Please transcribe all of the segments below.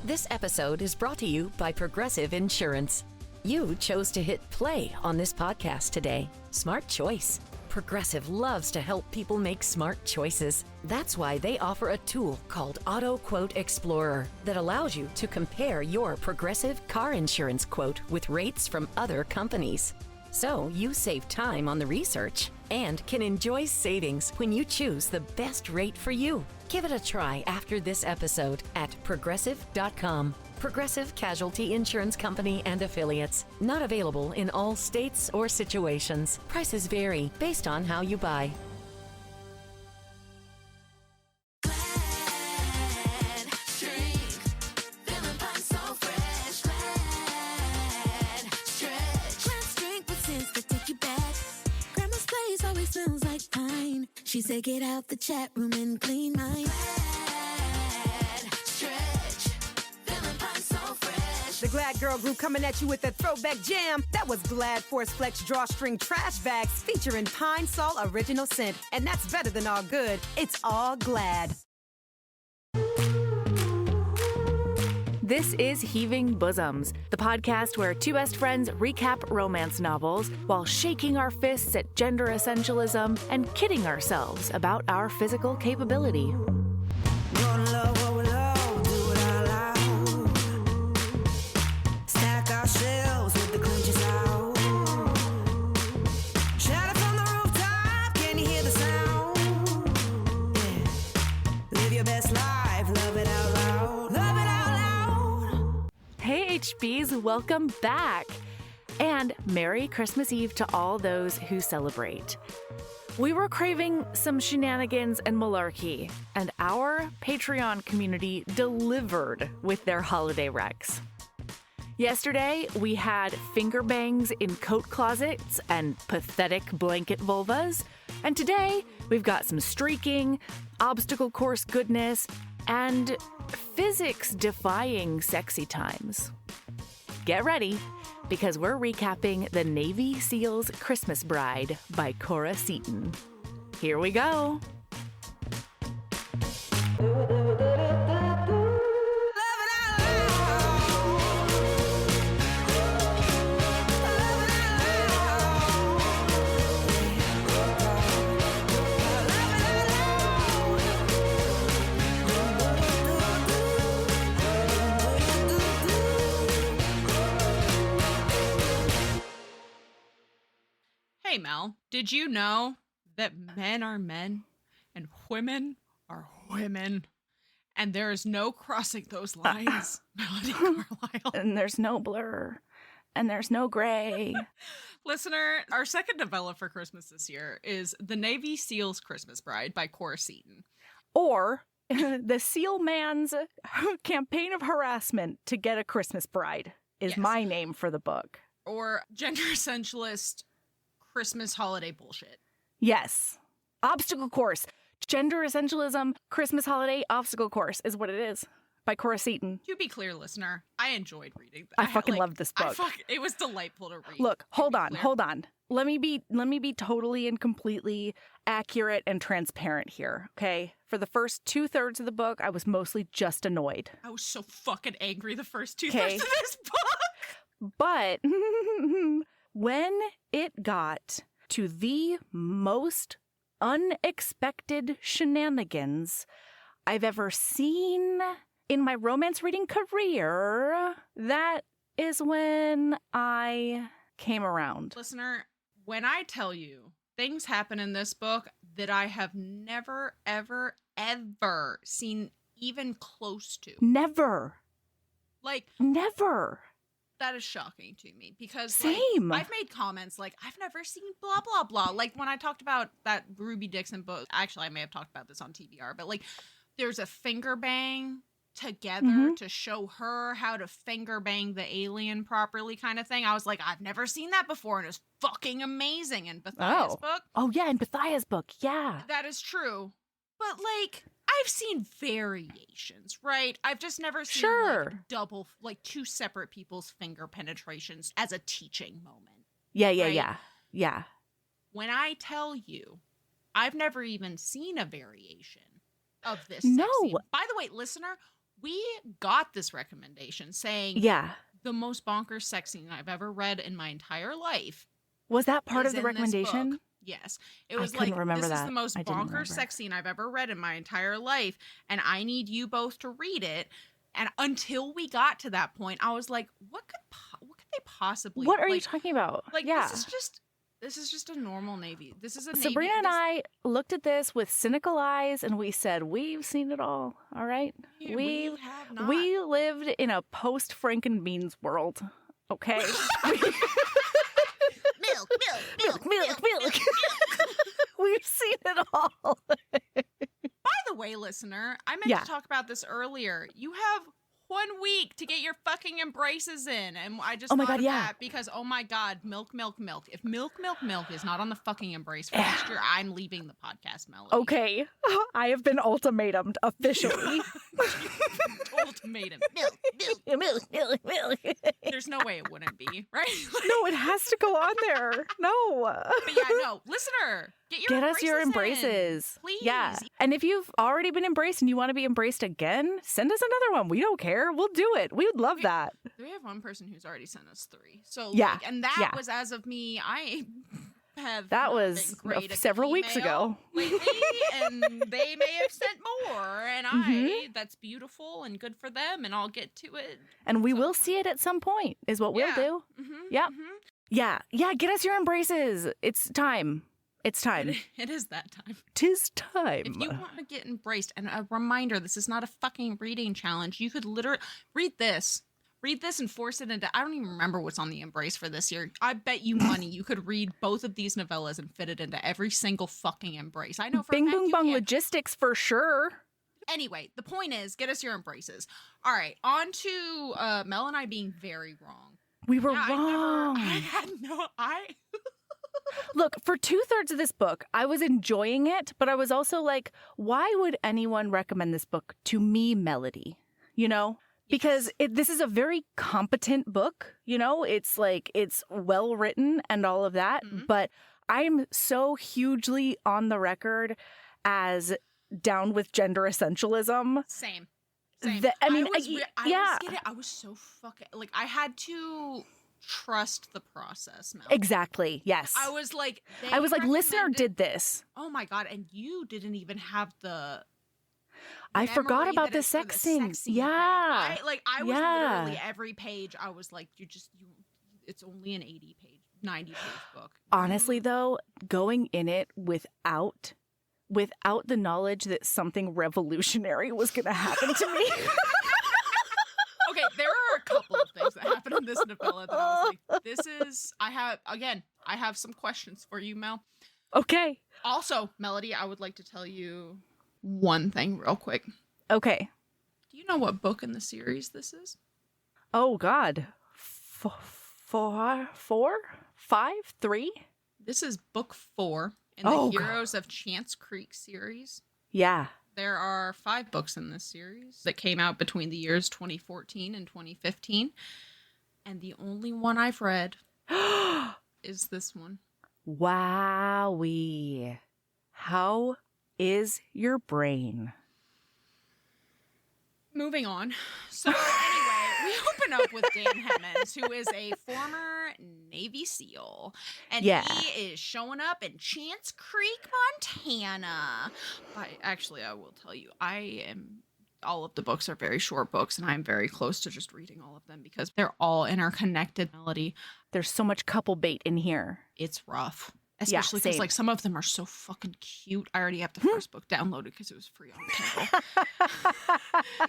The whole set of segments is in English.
This episode is brought to you by Progressive Insurance. You chose to hit play on this podcast today. Smart choice. Progressive loves to help people make smart choices. That's why they offer a tool called Auto Quote Explorer that allows you to compare your Progressive car insurance quote with rates from other companies. So you save time on the research and can enjoy savings when you choose the best rate for you. Give it a try after this episode at progressive.com. Progressive Casualty Insurance Company and Affiliates. Not available in all states or situations. Prices vary based on how you buy. She said, get out the chat room and clean mine. The Glad Girl Group coming at you with a throwback jam. That was Glad Force Flex Drawstring Trash Bags featuring Pine Sol Original Scent. And that's better than all good. It's all Glad. This is Heaving Bosoms, the podcast where two best friends recap romance novels while shaking our fists at gender essentialism and kidding ourselves about our physical capability. Stack our shelves with the clinches out. Shout it from the rooftop, can you hear the sound? Yeah. Live your best life, love it out loud. Love it out loud. Hey HBs, welcome back! And Merry Christmas Eve to all those who celebrate. We were craving some shenanigans and malarkey, and our Patreon community delivered with their holiday recs. Yesterday, we had finger bangs in coat closets and pathetic blanket vulvas. And today, we've got some streaking, obstacle course goodness, and physics-defying sexy times. Get ready, because we're recapping The Navy SEAL's Christmas Bride by Cora Seton. Here we go. Hey Mel, did you know that men are men and women are women? And there is no crossing those lines, Melody Carlisle. And there's no blur. And there's no gray. Listener, our second novella for Christmas this year is The Navy SEAL's Christmas Bride by Cora Seton. Or the SEAL Man's campaign of harassment to get a Christmas bride is my name for the book. Or Gender Essentialist Christmas Holiday Bullshit. Yes. Obstacle Course. Gender Essentialism Christmas Holiday Obstacle Course is what it is. By Cora Seton. To be clear, listener, I enjoyed reading that. I fucking loved this book. It was delightful to read. Look, hold on. Let me be totally and completely accurate and transparent here, okay? For the first 2/3 of the book, I was mostly just annoyed. I was so fucking angry the first 2/3 of this book. But when it got to the most unexpected shenanigans I've ever seen in my romance reading career, that is when I came around. Listener, when I tell you things happen in this book that I have never, ever, ever seen even close to. Never. Never. That is shocking to me because Same. I've made comments like, I've never seen blah, blah, blah. Like when I talked about that Ruby Dixon book, actually I may have talked about this on TBR, but there's a finger bang together to show her how to finger bang the alien properly kind of thing. I was like, I've never seen that before, and it's fucking amazing in Bathia's book. Oh, yeah, in Bathia's book, yeah. That is true. But, I've seen variations, right? I've just never seen, double, two separate people's finger penetrations as a teaching moment. Yeah. When I tell you, I've never even seen a variation of this. No. Sex scene. By the way, listener, We got this recommendation saying Yeah. the most bonkers sex scene I've ever read in my entire life. Was that part is of the in this recommendation? book. Yes. It was couldn't like, remember this is that. the most I didn't remember. bonkers sex scene I've ever read in my entire life, and I need you both to read it. And until we got to that point, I was like, what could they possibly? What are you talking about? Like, yeah. this is just a normal Navy. This is a Sabrina Navy. and I looked at this with cynical eyes and we said, we've seen it all. All right. We have not. We lived in a post Frankenbeans world. Okay. Milk. We've seen it all. By the way, listener, I meant to talk about this earlier. You have 1 week to get your fucking embraces in. And I just thought of that because, oh my God, milk. If milk is not on the fucking embrace for next year, I'm leaving the podcast, Melody. Okay. I have been ultimatumed officially. Ultimatum. Milk. There's no way it wouldn't be, right? No, it has to go on there. No. But yeah, no. Listener, get us your embraces. In, please. Yeah. And if you've already been embraced and you want to be embraced again, send us another one. We don't care. We'll do it. We would love that. We have one person who's already sent us 3. So yeah. Like, and that was as of me. I have that was several weeks ago lately, and they may have sent more, and that's beautiful and good for them, and I'll get to it. And we will see it at some point is what we'll do. Yeah. Yeah. Get us your embraces. It's time. It's time. It is that time. 'Tis time. If you want to get embraced, and a reminder, this is not a fucking reading challenge. You could literally read this and force it into, I don't even remember what's on the embrace for this year. I bet you money you could read both of these novellas and fit it into every single fucking embrace. I know for Bing a fact boom you bong can't. logistics for sure. Anyway, the point is, get us your embraces. All right, on to Mel and I being very wrong. We were wrong. Look, for 2/3 of this book, I was enjoying it, but I was also like, why would anyone recommend this book to me, Melody? You know? Because this is a very competent book, you know? It's like, it's well written and all of that, but I'm so hugely on the record as down with gender essentialism. Same. I was so fucking, like, I had to trust the process, Mel. Exactly. Yes. I was like, listener did this. Oh my God. And you didn't even have the I forgot about the sex scene. Yeah. I was literally every page. I was like, it's only an 90-page book. Honestly, though, going in it without the knowledge that something revolutionary was going to happen to me. Okay, there are a couple of things that happened in this novella that I was like, I have some questions for you, Mel. Okay. Also, Melody, I would like to tell you one thing real quick. Okay. Do you know what book in the series this is? Oh, God. 4, 5, 3? This is book 4 in the Heroes of Chance Creek series. Yeah. There are 5 books in this series that came out between the years 2014 and 2015. And the only one I've read is this one. Wowee. How is your brain? Moving on. So anyway, we open up with Dan Hemmons, who is a former Navy SEAL. And he is showing up in Chance Creek, Montana. I will tell you, all of the books are very short books, and I'm very close to just reading all of them because they're all interconnected. Melody. There's so much couple bait in here. It's rough. Especially because like some of them are so fucking cute. I already have the first book downloaded because it was free on Kindle.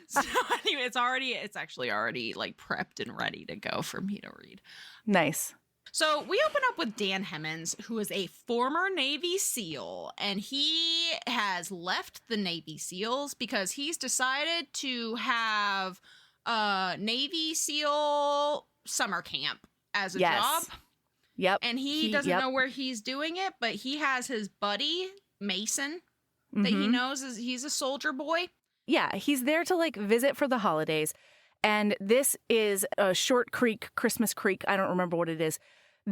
So anyway, it's actually already like prepped and ready to go for me to read. Nice. So we open up with Dan Hemmons, who is a former Navy SEAL, and he has left the Navy SEALs because he's decided to have a Navy SEAL summer camp as a job. Yep. And he doesn't know where he's doing it, but he has his buddy, Mason, that he knows he's a soldier boy. Yeah, he's there to like visit for the holidays. And this is a Short Creek, Christmas Creek, I don't remember what it is,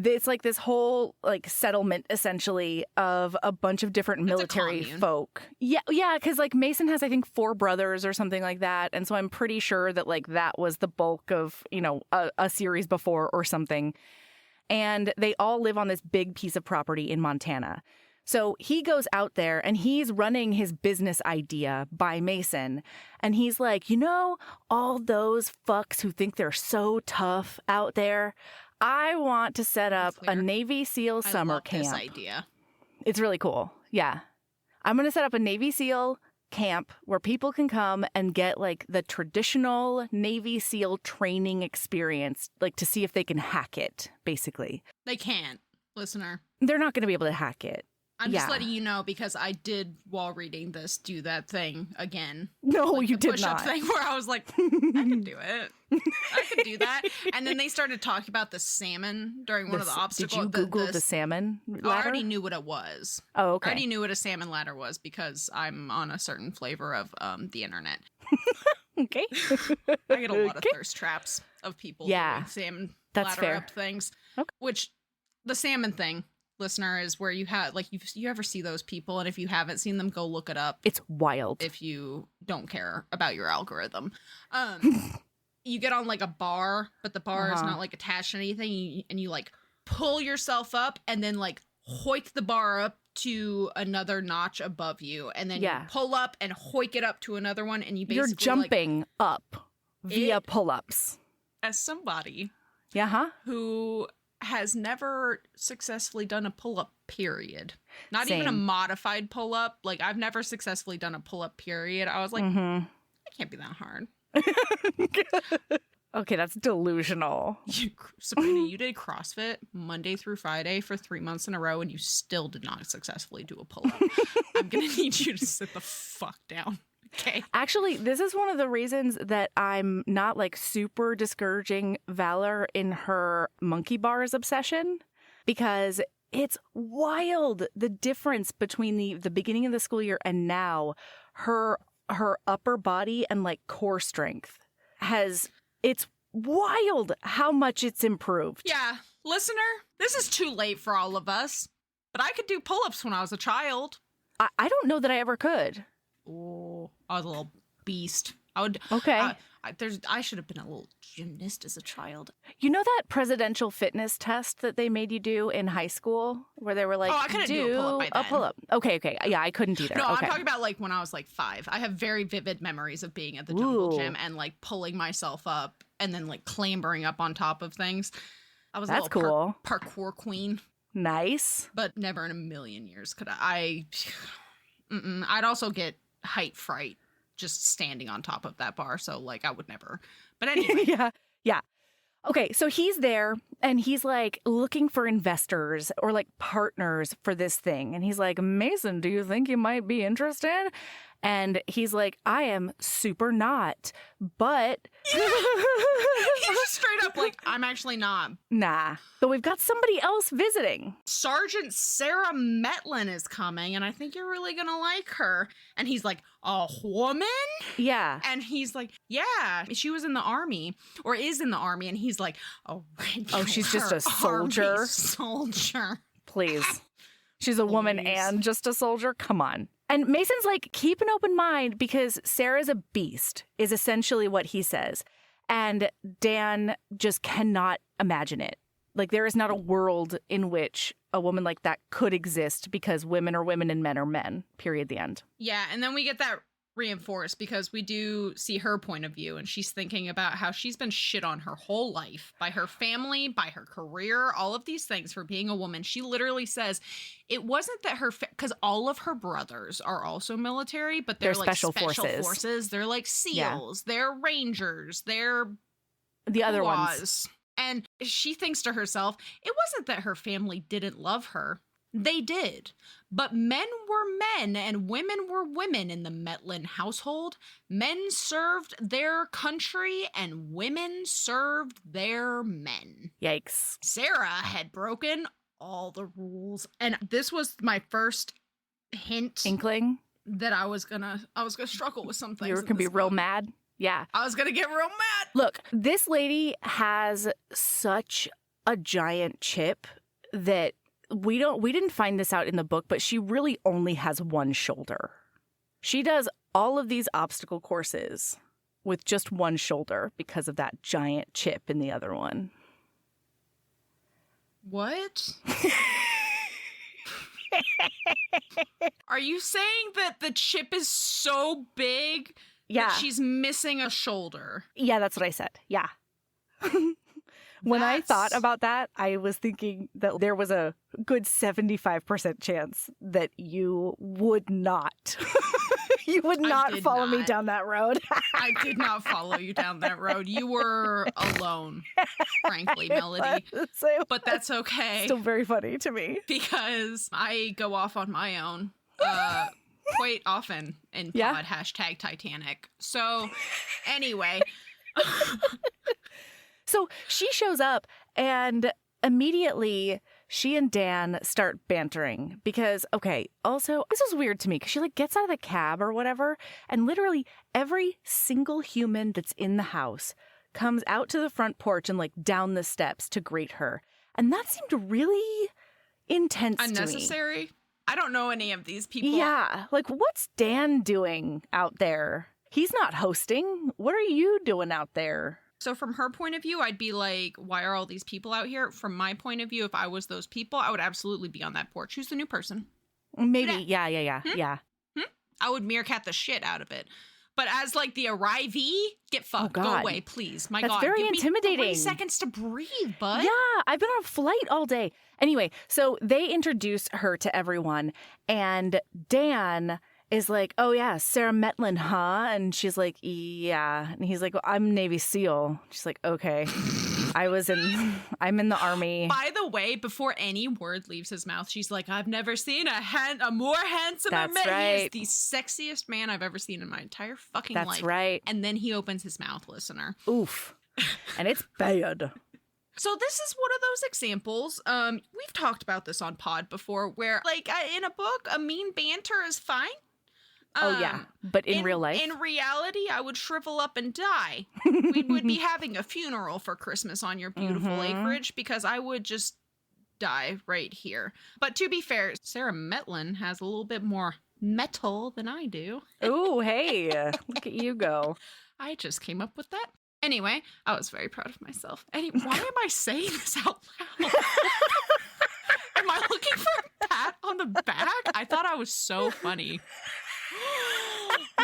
It's like this whole like settlement essentially of a bunch of different military folk. Yeah, because like Mason has I think 4 brothers or something like that, and so I'm pretty sure that like that was the bulk of a series before or something. And they all live on this big piece of property in Montana. So he goes out there and he's running his business idea by Mason. And he's like, all those fucks who think they're so tough out there, I want to set up a Navy SEAL summer camp. This idea. It's really cool. Yeah. I'm going to set up a Navy SEAL camp where people can come and get like the traditional Navy SEAL training experience, like to see if they can hack it, basically. They can't, listener. They're not going to be able to hack it. I'm just letting you know because I did, while reading this, do that thing again. No, like you the did push-up not. thing where I was like, I can do it. I could do that. And then they started talking about the salmon during one of the obstacles. Did you Google the salmon ladder? I already knew what it was. Oh, okay. I already knew what a salmon ladder was because I'm on a certain flavor of the internet. Okay. I get a lot of thirst traps of people doing salmon ladder up things. Okay. Which, the salmon thing, listener, is where you have like you ever see those people, and if you haven't seen them, go look it up. It's wild. If you don't care about your algorithm, you get on like a bar, but the bar is not like attached to anything, and you like pull yourself up, and then like hoik the bar up to another notch above you, and then you pull up and hoik it up to another one, and you're jumping up via pull-ups. As somebody, who has never successfully done a pull-up, period. Not even a modified pull-up. Like, I've never successfully done a pull-up, period. I was like, it can't be that hard. Okay, that's delusional. Sabrina, you did CrossFit Monday through Friday for 3 months in a row, and you still did not successfully do a pull-up. I'm going to need you to sit the fuck down. Okay. Actually, this is one of the reasons that I'm not like super discouraging Valor in her monkey bars obsession, because it's wild the difference between the beginning of the school year and now. Her upper body and like core strength it's wild how much it's improved. Yeah, listener, this is too late for all of us, but I could do pull-ups when I was a child. I don't know that I ever could. Oh, I was a little beast. I would. Okay. I should have been a little gymnast as a child. You know that presidential fitness test that they made you do in high school, where they were like, I couldn't do a pull-up by then. A pull-up. Okay. Yeah, I couldn't either. No, okay. I'm talking about like when I was like 5. I have very vivid memories of being at the jungle gym and like pulling myself up and then like clambering up on top of things. I was a little cool. Parkour queen. Nice. But never in a million years could I. I'd also get height fright just standing on top of that bar, so like I would never. But anyway. Yeah. Okay, so he's there and he's like looking for investors or like partners for this thing, and he's like, Mason, do you think you might be interested? And he's like, I am super not, but he's just straight up like, I'm actually not. Nah, but we've got somebody else visiting. Sergeant Sarah Metlin is coming, and I think you're really gonna like her. And he's like, a woman? Yeah. And he's like, yeah, she was in the army, or is in the army. And he's like, she's just a soldier. Soldier. Please. She's a woman and just a soldier? Come on. And Mason's like, keep an open mind because Sarah's a beast, is essentially what he says. And Dan just cannot imagine it. Like, there is not a world in which a woman like that could exist because women are women and men are men, period, the end. Yeah, and then we get that reinforced because we do see her point of view, and she's thinking about how she's been shit on her whole life by her family, by her career, all of these things for being a woman. She literally says it wasn't that because all of her brothers are also military, but they're like special forces. They're like SEALs, they're Rangers, they're the other ones. And she thinks to herself, it wasn't that her family didn't love her. They did. But men were men and women were women in the Metlin household. Men served their country and women served their men. Yikes. Sarah had broken all the rules. And this was my first inkling that I was gonna struggle with some things. You were gonna be real mad. Yeah. I was gonna get real mad. Look, this lady has such a giant chip that we didn't find this out in the book, but she really only has one shoulder. She does all of these obstacle courses with just one shoulder because of that giant chip in the other one. What? Are you saying that the chip is so big that she's missing a shoulder? Yeah, that's what I said. Yeah. When I thought about that, I was thinking that there was a good 75% chance that you would not. You would not follow me down that road. I did not follow you down that road. You were alone, frankly, Melody. But that's okay. Still very funny to me. Because I go off on my own quite often in pod hashtag Titanic. So anyway. So she shows up and immediately she and Dan start bantering because, okay, also, this was weird to me because she like gets out of the cab or whatever and literally every single human that's in the house comes out to the front porch and like down the steps to greet her. And that seemed really intense to me. Unnecessary? I don't know any of these people. Yeah. Like, what's Dan doing out there? He's not hosting. What are you doing out there? So from her point of view, I'd be like, why are all these people out here? From my point of view, if I was those people, I would absolutely be on that porch. Who's the new person? Maybe. Yeah. I would meerkat the shit out of it. But as like the arrivee, get fucked. Go away, please. My That's God. very Give intimidating. Me 30 seconds to breathe, bud. Yeah, I've been on a flight all day. Anyway, so they introduce her to everyone, and Dan is like, oh yeah, Sarah Metlin, huh? And she's like, yeah. And he's like, well, I'm Navy SEAL. She's like, okay. I'm in the Army. By the way, before any word leaves his mouth, she's like, I've never seen a more handsome man. Right. He is the sexiest man I've ever seen in my entire fucking life. That's right. And then he opens his mouth, listener. Oof. And it's bad. So this is one of those examples. We've talked about this on pod before where, like, in a book, a mean banter is fine. Oh, yeah. But in real life? In reality, I would shrivel up and die. We would be having a funeral for Christmas on your beautiful acreage because I would just die right here. But to be fair, Sarah Metlin has a little bit more metal than I do. Ooh, hey. Look at you go. I just came up with that. Anyway, I was very proud of myself. Anyway, why am I saying this out loud? Am I looking for a pat on the back? I thought I was so funny.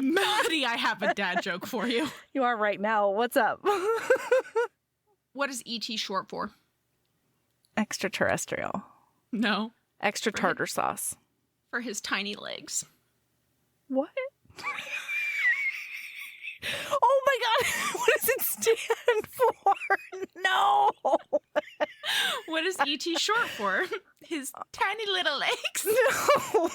Melody, I have a dad joke for you. You are right now. What's up? What is ET short for? Extraterrestrial. No. Extra tartar sauce. For his tiny legs. What? Oh my God. What does it stand for? No. What is ET short for? His tiny little legs. No.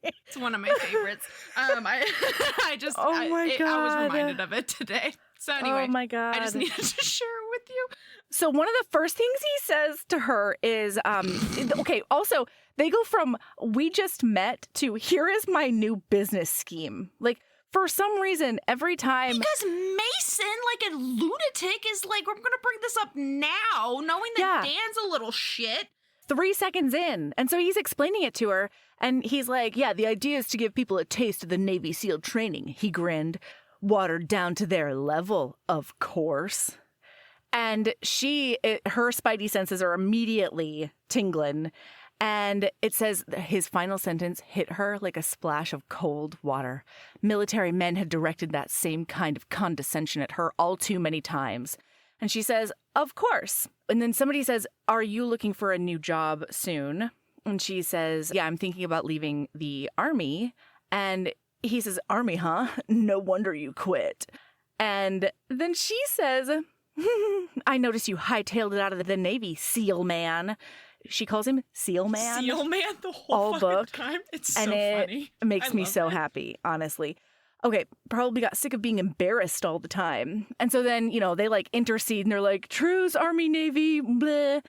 It's one of my favorites. I was reminded of it today. So anyway, oh my God. I just needed to share it with you. So one of the first things he says to her is, okay, also, they go from, we just met, to here is my new business scheme. Like, for some reason, every time... Because Mason, like a lunatic, is like, we're going to bring this up now, knowing that Dan's a little shit. 3 seconds in. And so he's explaining it to her, and he's like, yeah, the idea is to give people a taste of the Navy SEAL training. He grinned. Watered down to their level, of course. And her spidey senses are immediately tingling. And it says his final sentence hit her like a splash of cold water. Military men had directed that same kind of condescension at her all too many times. And she says, of course. And then somebody says, are you looking for a new job soon? And she says, yeah, I'm thinking about leaving the Army. And he says, Army, huh? No wonder you quit. And then she says, I noticed you hightailed it out of the Navy, SEAL man. She calls him SEAL man. SEAL man the whole fucking time. It's so funny. It makes me so happy, honestly. Okay, probably got sick of being embarrassed all the time. And so then, they like intercede and they're like, truce, Army, Navy, bleh.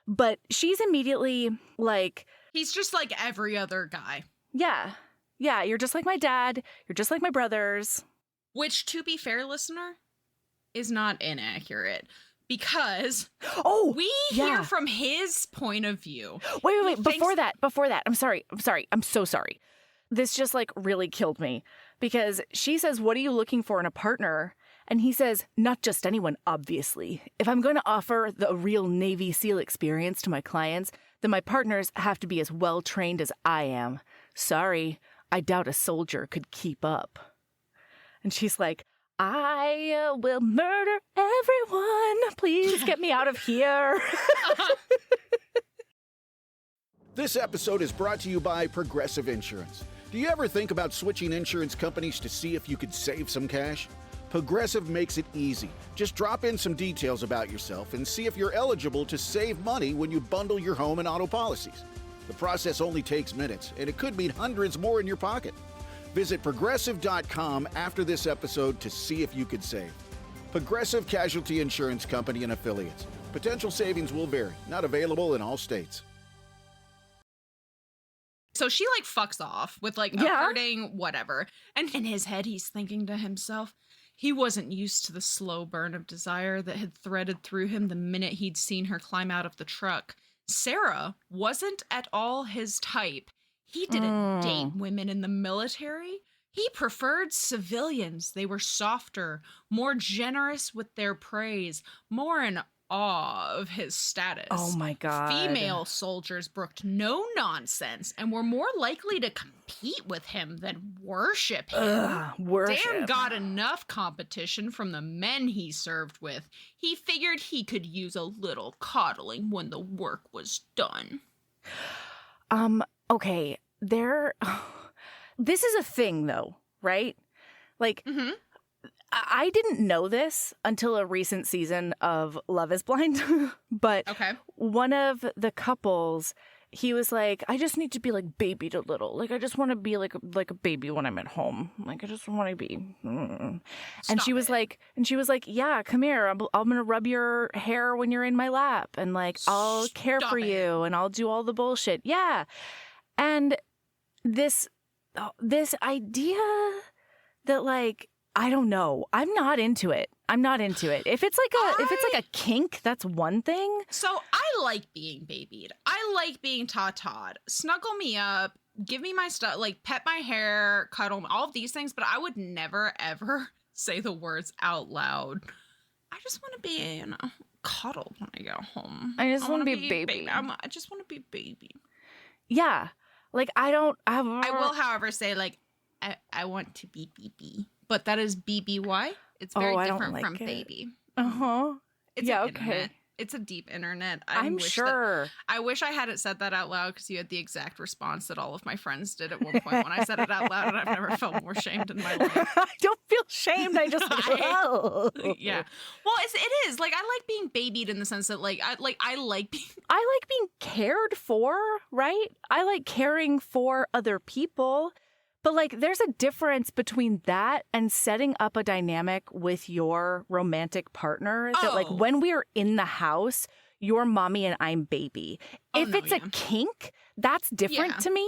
But she's immediately like... He's just like every other guy. Yeah. Yeah, you're just like my dad. You're just like my brothers. Which, to be fair, listener, is not inaccurate because we yeah. hear from his point of view. Wait. Before that. I'm sorry. I'm so sorry. This just like really killed me because she says, "What are you looking for in a partner?" And he says, "Not just anyone, obviously. If I'm going to offer the real Navy SEAL experience to my clients, then my partners have to be as well trained as I am. Sorry, I doubt a soldier could keep up." And she's like, "I will murder everyone. Please get me out of here." This episode is brought to you by Progressive Insurance. Do you ever think about switching insurance companies to see if you could save some cash? Progressive makes it easy. Just drop in some details about yourself and see if you're eligible to save money when you bundle your home and auto policies. The process only takes minutes, and it could mean hundreds more in your pocket. Visit Progressive.com after this episode to see if you could save. Progressive Casualty Insurance Company and Affiliates. Potential savings will vary. Not available in all states. So she like fucks off with like a hurting whatever. And in his head, he's thinking to himself, he wasn't used to the slow burn of desire that had threaded through him the minute he'd seen her climb out of the truck. Sarah wasn't at all his type. He didn't date women in the military. He preferred civilians. They were softer, more generous with their praise, more in awe of his status. Oh my God. Female soldiers brooked no nonsense and were more likely to compete with him than worship him. Dan got enough competition from the men he served with. He figured he could use a little coddling when the work was done. Okay, this is a thing though, right? Like, I didn't know this until a recent season of Love is Blind, but one of the couples, he was like, "I just need to be like babied a little. Like, I just want to be like a baby when I'm at home. Like, I just want to be." And she was like, "Yeah, come here. I'm gonna rub your hair when you're in my lap, and like I'll care for you, and I'll do all the bullshit." Yeah, and this idea that like, I don't know. I'm not into it. If it's like a kink, that's one thing. So I like being babied. I like being ta-ta'd. Snuggle me up. Give me my stuff. Like pet my hair, cuddle, all of these things. But I would never, ever say the words out loud. I just want to be, cuddled when I get home. I just want to be baby. I just want to be baby. Yeah. Like I will, however, say like, I want to be BB. But that is BBY. It's very different from baby. It's okay. It's a deep internet. I'm sure. I wish I hadn't said that out loud because you had the exact response that all of my friends did at one point when I said it out loud, and I've never felt more shamed in my life. I don't feel shamed. I just yeah. Well, it is like I like being babied in the sense that like I like being cared for. Right. I like caring for other people. But, like, there's a difference between that and setting up a dynamic with your romantic partner that, like, when we're in the house, you're mommy and I'm baby. If it's a kink, that's different to me.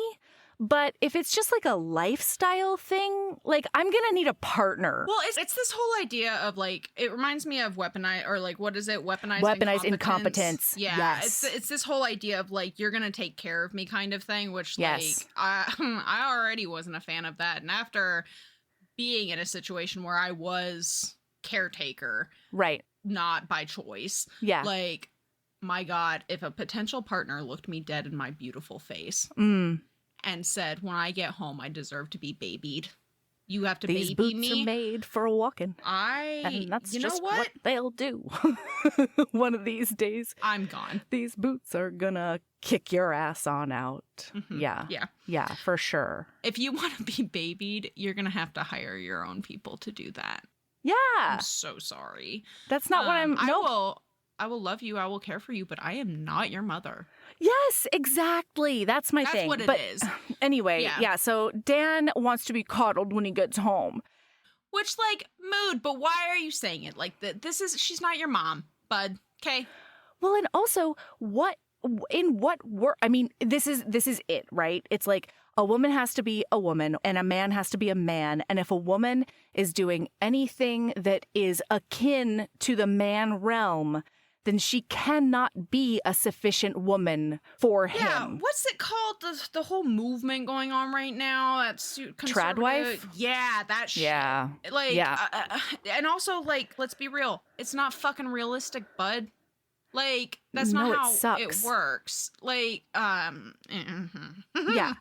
But if it's just, like, a lifestyle thing, like, I'm going to need a partner. Well, it's this whole idea of, like, it reminds me of weaponized incompetence. Yeah. Yes. It's this whole idea of, like, you're going to take care of me kind of thing, which, like, I already wasn't a fan of that. And after being in a situation where I was caretaker. Right. Not by choice. Yeah. Like, my God, if a potential partner looked me dead in my beautiful face. And said, when I get home, I deserve to be babied. You have to These baby boots me. Are made for walking. And that's just what they'll do. One of these days. I'm gone. These boots are gonna kick your ass on out. Yeah. Yeah, for sure. If you want to be babied, you're gonna have to hire your own people to do that. Yeah. I'm so sorry. That's not what I'm... I will love you. I will care for you, but I am not your mother. Yes, exactly. That's my thing. That's what it is. Anyway, yeah. So Dan wants to be coddled when he gets home. Which, like, mood, but why are you saying it? Like, she's not your mom, bud. Okay. Well, and also, in what work? I mean, this is it, right? It's like, A woman has to be a woman and a man has to be a man. And if a woman is doing anything that is akin to the man realm, then she cannot be a sufficient woman for him. Yeah, what's it called? The whole movement going on right now? That's Tradwife? Yeah, that shit. Yeah. Like, yeah. And also, like, let's be real. It's not fucking realistic, bud. Like, that's not how it works. Like, Yeah.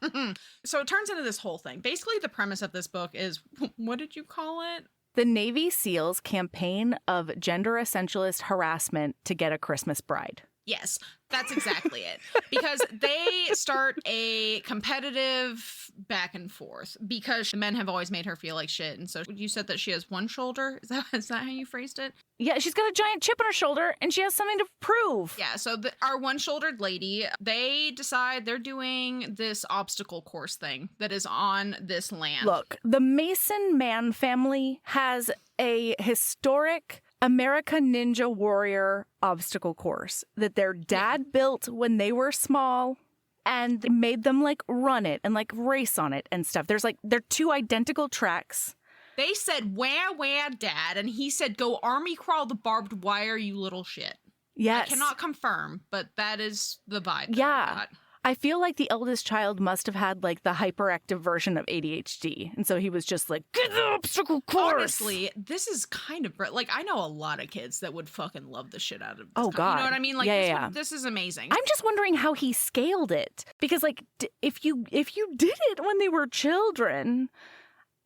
So it turns into this whole thing. Basically, the premise of this book is, what did you call it? The Navy SEALs campaign of gender essentialist harassment to get a Christmas bride. Yes, that's exactly it. Because they start a competitive back and forth because the men have always made her feel like shit. And so you said that she has one shoulder. Is that how you phrased it? Yeah, she's got a giant chip on her shoulder and she has something to prove. Yeah, so our one-shouldered lady, they decide they're doing this obstacle course thing that is on this land. Look, the Mason Man family has a historic American Ninja Warrior obstacle course that their dad built when they were small and made them like run it and like race on it and stuff. They're two identical tracks. They said, where, Dad? And he said, go army crawl the barbed wire, you little shit. Yes. I cannot confirm, but that is the vibe. Yeah. I feel like the eldest child must have had like the hyperactive version of ADHD. And so he was just like, get the obstacle course. Honestly, this is kind of like, I know a lot of kids that would fucking love the shit out of this. Oh, God. You know what I mean? Like, Yeah. This is amazing. I'm just wondering how he scaled it. Because like, if you did it when they were children,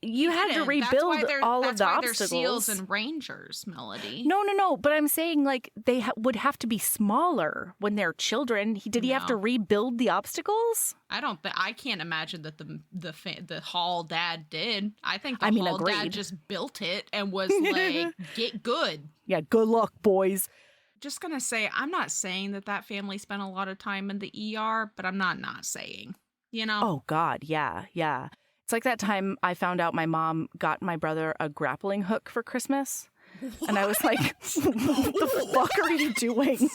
you had to rebuild all of the obstacles. They're SEALs and Rangers, Melody. No. But I'm saying like they would have to be smaller when they're children. Did he have to rebuild the obstacles? I can't imagine that the Hall dad did. I think the Hall dad just built it and was like, get good. Yeah, good luck, boys. Just gonna say, I'm not saying that family spent a lot of time in the ER, but I'm not saying, you know? Oh, God, yeah. It's like that time I found out my mom got my brother a grappling hook for Christmas. What? And I was like, what the fuck are you doing?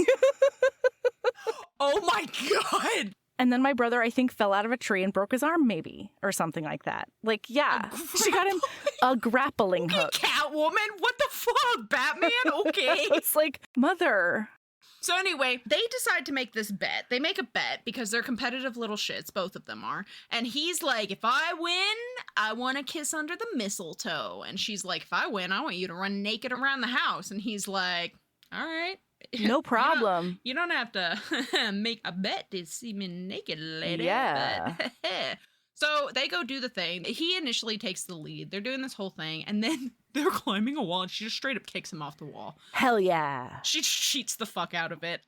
Oh my God. And then my brother, I think, fell out of a tree and broke his arm, maybe, or something like that. Like, yeah, she got him a grappling hook. Catwoman? What the fuck, Batman? Okay. It's like, mother. So anyway, they decide to make this bet. They make a bet because they're competitive little shits, both of them are. And he's like, if I win, I want to kiss under the mistletoe. And she's like, if I win, I want you to run naked around the house. And he's like, all right. No problem. You don't have to make a bet to see me naked, lady. Yeah. So they go do the thing. He initially takes the lead. They're doing this whole thing, and then they're climbing a wall, and she just straight up kicks him off the wall. Hell yeah. She cheats the fuck out of it.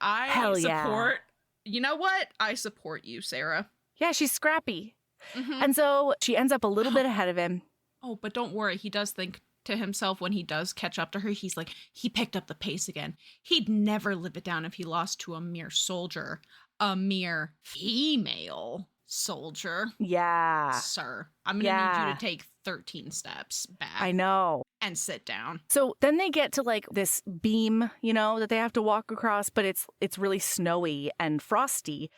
You know what? I support you, Sarah. Yeah, she's scrappy. Mm-hmm. And so she ends up a little bit ahead of him. Oh, but don't worry. He does think to himself when he does catch up to her. He's like, he picked up the pace again. He'd never live it down if he lost to a mere soldier. A mere female soldier. Yeah. Sir, I'm going to need you to take 13 steps back. I know. And sit down. So then they get to like this beam, that they have to walk across, but it's really snowy and frosty.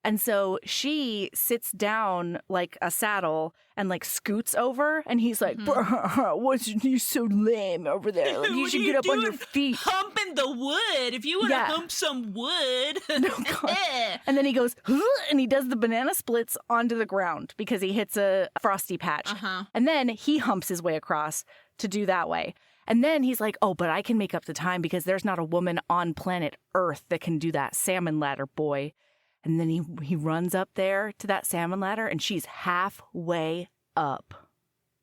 And so she sits down like a saddle and like scoots over, and he's like, what's you so lame over there? Like, you should get up on your feet. Humping the wood. If you want to hump some wood. No, God. And then he goes, and he does the banana splits onto the ground because he hits a frosty patch. And then he humps his way across to do that way. And then he's like, oh, but I can make up the time because there's not a woman on planet Earth that can do that salmon ladder, boy. And then he runs up there to that salmon ladder, and she's halfway up.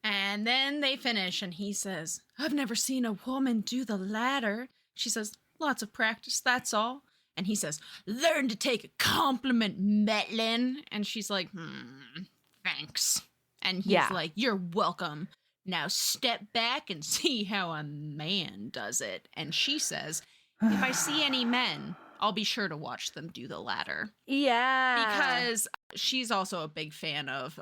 And then they finish, and he says, I've never seen a woman do the ladder. She says, lots of practice, that's all. And he says, learn to take a compliment, Metlin. And she's like, thanks. And he's like, you're welcome. Now step back and see how a man does it. And she says, if I see any men, I'll be sure to watch them do the ladder. Yeah. Because she's also a big fan of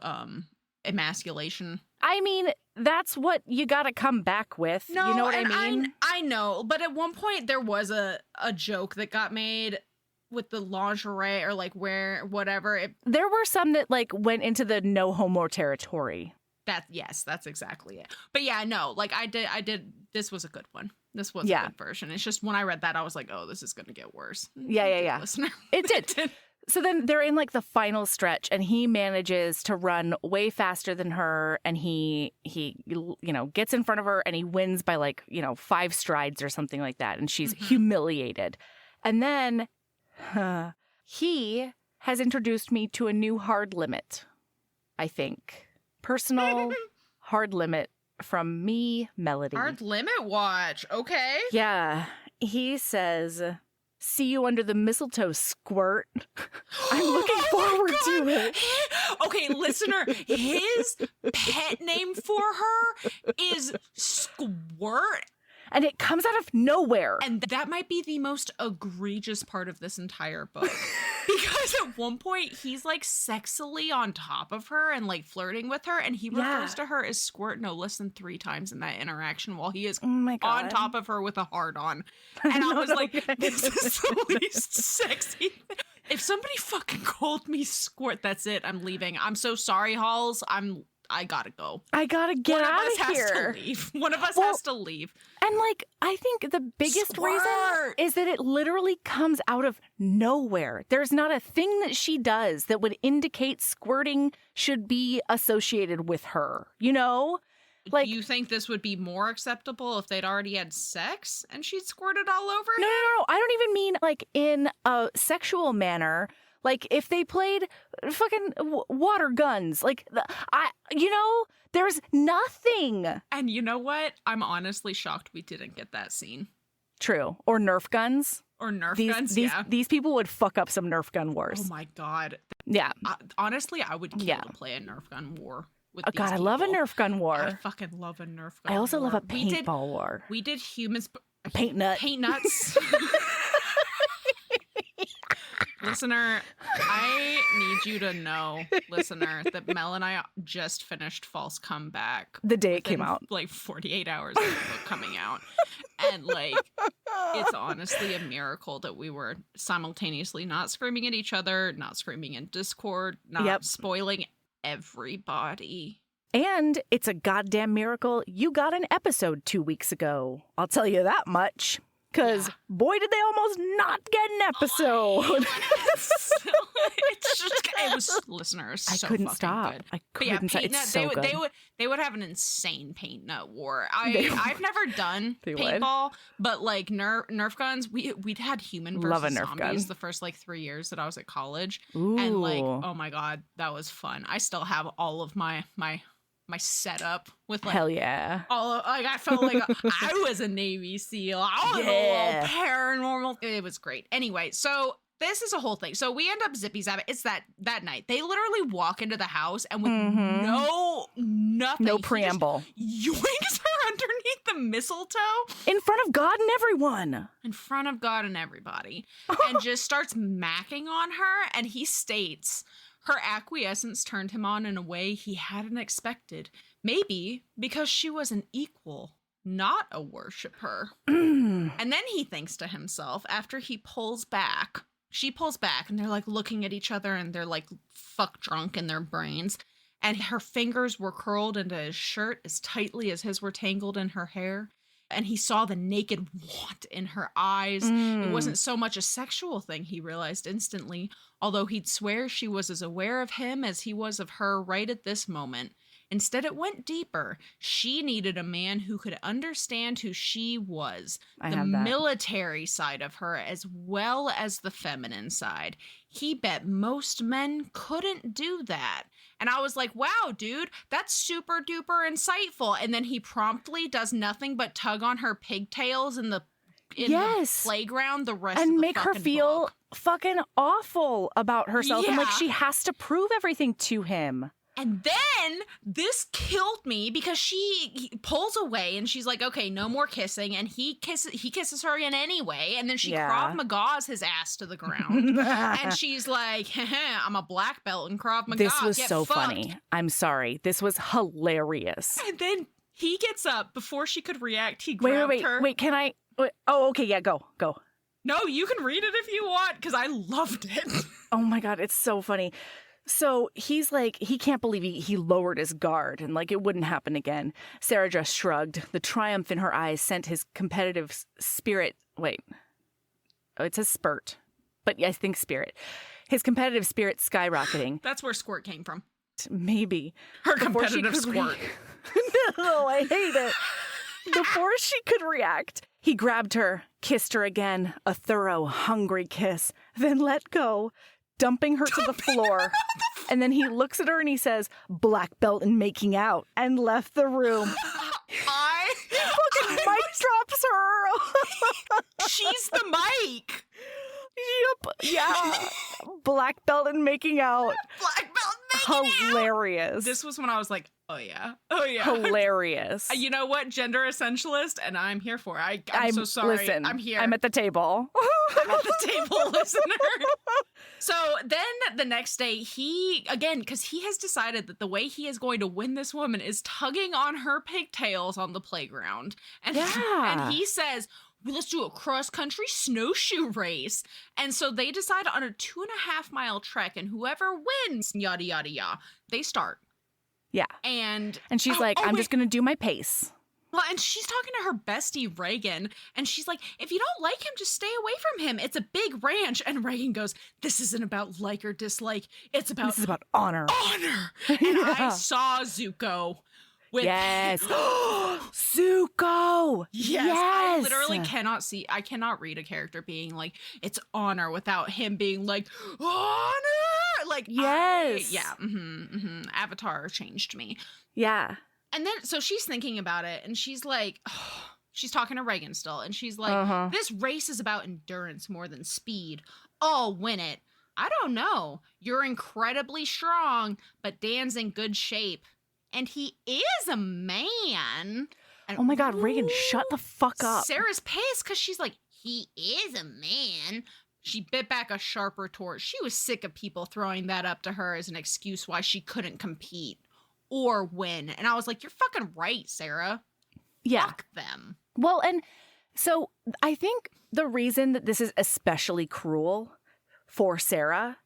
emasculation. I mean, that's what you got to come back with. No, you know what I mean? I know. But at one point there was a joke that got made with the lingerie or like where whatever. There were some that like went into the no homo territory. That's exactly it. But yeah, no, like I did. This was a good one. This was a good version. It's just when I read that, I was like, oh, this is going to get worse. Yeah. Listener. It did. So then they're in like the final stretch and he manages to run way faster than her. And he gets in front of her and he wins by like, 5 strides or something like that. And she's humiliated. And then he has introduced me to a new hard limit, I think. Personal hard limit from me, Melody. Hard limit watch. Okay. Yeah. He says, see you under the mistletoe, squirt. I'm looking forward to it. Okay, listener, his pet name for her is Squirt. And it comes out of nowhere. And that might be the most egregious part of this entire book. Because at one point, he's like sexily on top of her and like flirting with her. And he refers to her as Squirt no less than 3 times in that interaction while he is on top of her with a hard-on. And I was like, this is the least sexy thing. If somebody fucking called me Squirt, that's it. I'm leaving. I'm so sorry, Halls. I gotta go. I gotta get out of here. One of us has to leave. One of us has to leave. And like, I think the biggest reason is that it literally comes out of nowhere. There's not a thing that she does that would indicate squirting should be associated with her, Like, do you think this would be more acceptable if they'd already had sex and she'd squirted all over him? No. I don't even mean like in a sexual manner. Like if they played fucking water guns, like there's nothing. And you know what? I'm honestly shocked we didn't get that scene. True. Or Nerf guns. These people would fuck up some Nerf gun wars. Oh my God. Yeah. Honestly, I would kill to play a Nerf gun war. Oh God, I love a Nerf gun war. I fucking love a Nerf gun war. I also love a paintball war. We did humans... Paint nuts. Listener, I need you to know, that Mel and I just finished False Comeback. The day it came out. Like 48 hours of the book coming out. And like, it's honestly a miracle that we were simultaneously not screaming at each other, not screaming in Discord, not spoiling everybody. And it's a goddamn miracle you got an episode 2 weeks ago. I'll tell you that much. Because boy, did they almost not get an episode. It was listeners. So I couldn't fucking stop. Good. I couldn't stop. It's so good. They would have an insane paint nut war. I've never done paintball, but like Nerf guns, we'd had human versus zombies the first like 3 years that I was at college. Ooh. And like, oh my God, that was fun. I still have all of my setup with like hell yeah. I felt like I was a Navy SEAL. I was a little paranormal. It was great. Anyway, so this is a whole thing. So we end up zippy zapping. It's that night. They literally walk into the house and with nothing. No preamble. Yoinks her underneath the mistletoe. In front of God and everyone. In front of God and everybody. And just starts macking on her. And he states... her acquiescence turned him on in a way he hadn't expected. Maybe because she was an equal, not a worshiper. And then he thinks to himself, after he pulls back, she pulls back, and they're like looking at each other, and they're like fuck drunk in their brains. And her fingers were curled into his shirt as tightly as his were tangled in her hair. And he saw the naked want in her eyes. It wasn't so much a sexual thing, he realized instantly, although he'd swear she was as aware of him as he was of her right at this moment. Instead, it went deeper. She needed a man who could understand who she was, the military side of her as well as the feminine side. He bet most men couldn't do that. And I was like, wow, dude, that's super duper insightful. And then he promptly does nothing but tug on her pigtails in the playground the rest of the and make her feel book. Fucking awful about herself. And like she has to prove everything to him. And then this killed me because he pulls away and she's like, okay, no more kissing. And he kisses her in anyway. And then she Krav Maga's his ass to the ground. And she's like, I'm a black belt in Krav Maga. This was so funny. I'm sorry. This was hilarious. And then he gets up before she could react. He grabbed her. Wait, can I? Oh, okay. Yeah, go. No, you can read it if you want, because I loved it. Oh my God, it's so funny. So he's like, he can't believe he lowered his guard and like it wouldn't happen again. Sarah just shrugged. The triumph in her eyes sent his competitive spirit. Wait. Oh, it says spurt. But I think spirit. His competitive spirit skyrocketing. That's where squirt came from. Maybe. Her competitive squirt. No, I hate it. Before she could react, he grabbed her, kissed her again, a thorough, hungry kiss, then let go, dumping her to the floor. And then he looks at her and he says, black belt in making out, and left the room. Fucking mic drops her. She's the mic. Yep. Yeah. Black belt in making out. Black belt making Hilarious. out. This was when I was like, oh yeah. Oh yeah. Hilarious. You know what? Gender essentialist, and I'm here for it. I'm so sorry. Listen, I'm here. I'm at the table. I'm at the table, listener. So then the next day, because he has decided that the way he is going to win this woman is tugging on her pigtails on the playground. And he says, let's do a cross-country snowshoe race. And so they decide on a 2.5 mile trek, and whoever wins, yada, yada, yada, they start. Yeah. And she's like, I'm just going to do my pace. Well, and she's talking to her bestie, Reagan, and she's like, if you don't like him, just stay away from him. It's a big ranch. And Reagan goes, this isn't about like or dislike. This is about honor. Honor. And I saw Zuko. Yes. Zuko. Yes. I literally I cannot read a character being like, it's honor without him being like, honor. Like, yes. Avatar changed me. Yeah. And then, so she's thinking about it, and she's like, she's talking to Reagan still, and she's like, this race is about endurance more than speed. I'll win it. I don't know. You're incredibly strong, but Dan's in good shape. And he is a man. And, oh my God, Reagan, shut the fuck up. Sarah's pissed because she's like, he is a man. She bit back a sharp retort. She was sick of people throwing that up to her as an excuse why she couldn't compete or win. And I was like, you're fucking right, Sarah. Yeah. Fuck them. Well, and so I think the reason that this is especially cruel for Sarah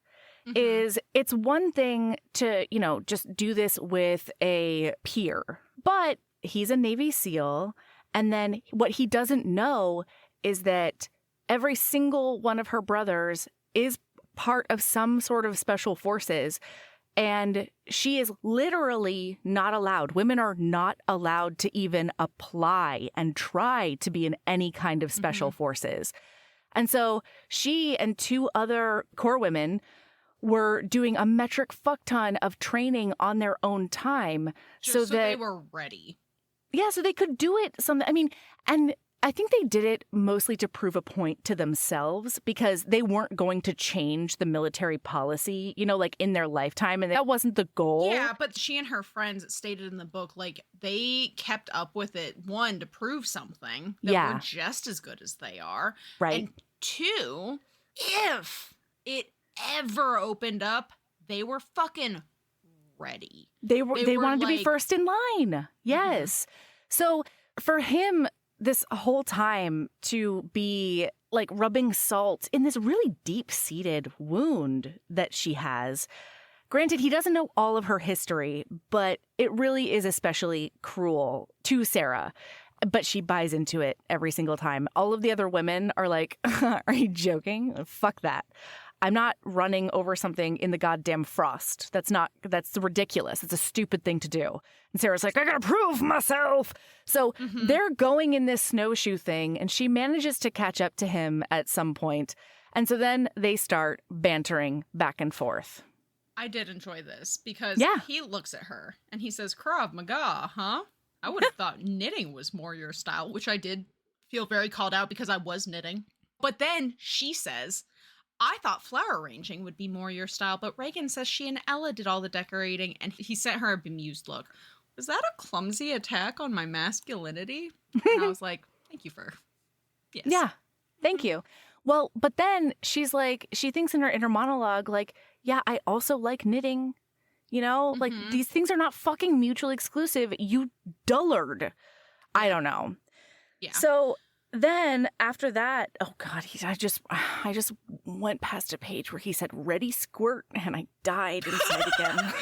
is it's one thing to, just do this with a peer, but he's a Navy SEAL. And then what he doesn't know is that every single one of her brothers is part of some sort of special forces. And she is literally not allowed. Women are not allowed to even apply and try to be in any kind of special forces. And so she and 2 other Corps women were doing a metric fuck ton of training on their own time so that they were ready. Yeah, so they could do it. And I think they did it mostly to prove a point to themselves because they weren't going to change the military policy, like in their lifetime. And that wasn't the goal. Yeah, but she and her friends, it stated in the book, like they kept up with it, 1, to prove something that we're just as good as they are. Right. And 2, if it ever opened up, they were fucking ready. They wanted to be first in line. Yes. So for him, this whole time to be like rubbing salt in this really deep-seated wound that she has. Granted, he doesn't know all of her history, but it really is especially cruel to Sarah. But she buys into it every single time. All of the other women are like, are you joking? Fuck that. I'm not running over something in the goddamn frost. That's ridiculous. It's a stupid thing to do. And Sarah's like, I gotta prove myself. So they're going in this snowshoe thing, and she manages to catch up to him at some point. And so then they start bantering back and forth. I did enjoy this because he looks at her and he says, Krav Maga, huh? I would have thought knitting was more your style, which I did feel very called out because I was knitting. But then she says, I thought flower arranging would be more your style, but Reagan says she and Ella did all the decorating, and he sent her a bemused look. Was that a clumsy attack on my masculinity? And I was like, thank you for... Yes. Yeah, thank you. Well, but then she's like, she thinks in her inner monologue, like, yeah, I also like knitting. Like these things are not fucking mutually exclusive. You dullard. I don't know. Yeah. So then after that, oh God, I just went past a page where he said, "Ready, squirt," and I died inside again.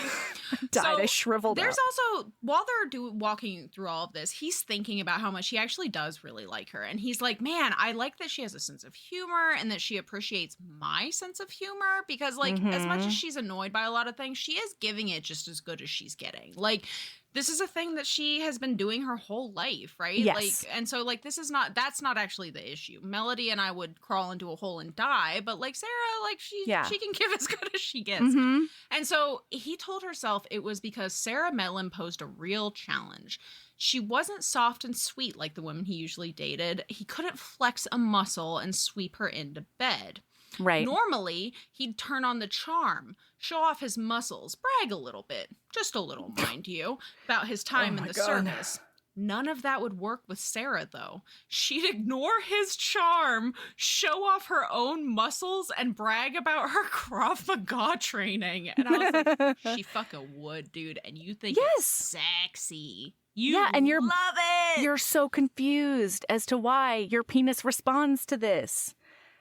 I shriveled There's up. also, while they're walking through all of this, he's thinking about how much he actually does really like her. And he's like, man, I like that she has a sense of humor and that she appreciates my sense of humor because, like, as much as she's annoyed by a lot of things, she is giving it just as good as she's getting. Like, this is a thing that she has been doing her whole life, right? Yes. Like, and so, like, that's not actually the issue. Melody and I would crawl into a hole and die, but, like, Sarah, like, she can give as good as she gets. Mm-hmm. And so he told herself it was because Sarah Mellon posed a real challenge. She wasn't soft and sweet like the women he usually dated. He couldn't flex a muscle and sweep her into bed. Right. Normally, he'd turn on the charm, show off his muscles, brag a little bit, just a little, mind you, about his time in the service. None of that would work with Sarah, though. She'd ignore his charm, show off her own muscles, and brag about her Krav Maga training. And I was like, she fucking would, dude. And you think it's sexy. And you're love it. You're so confused as to why your penis responds to this.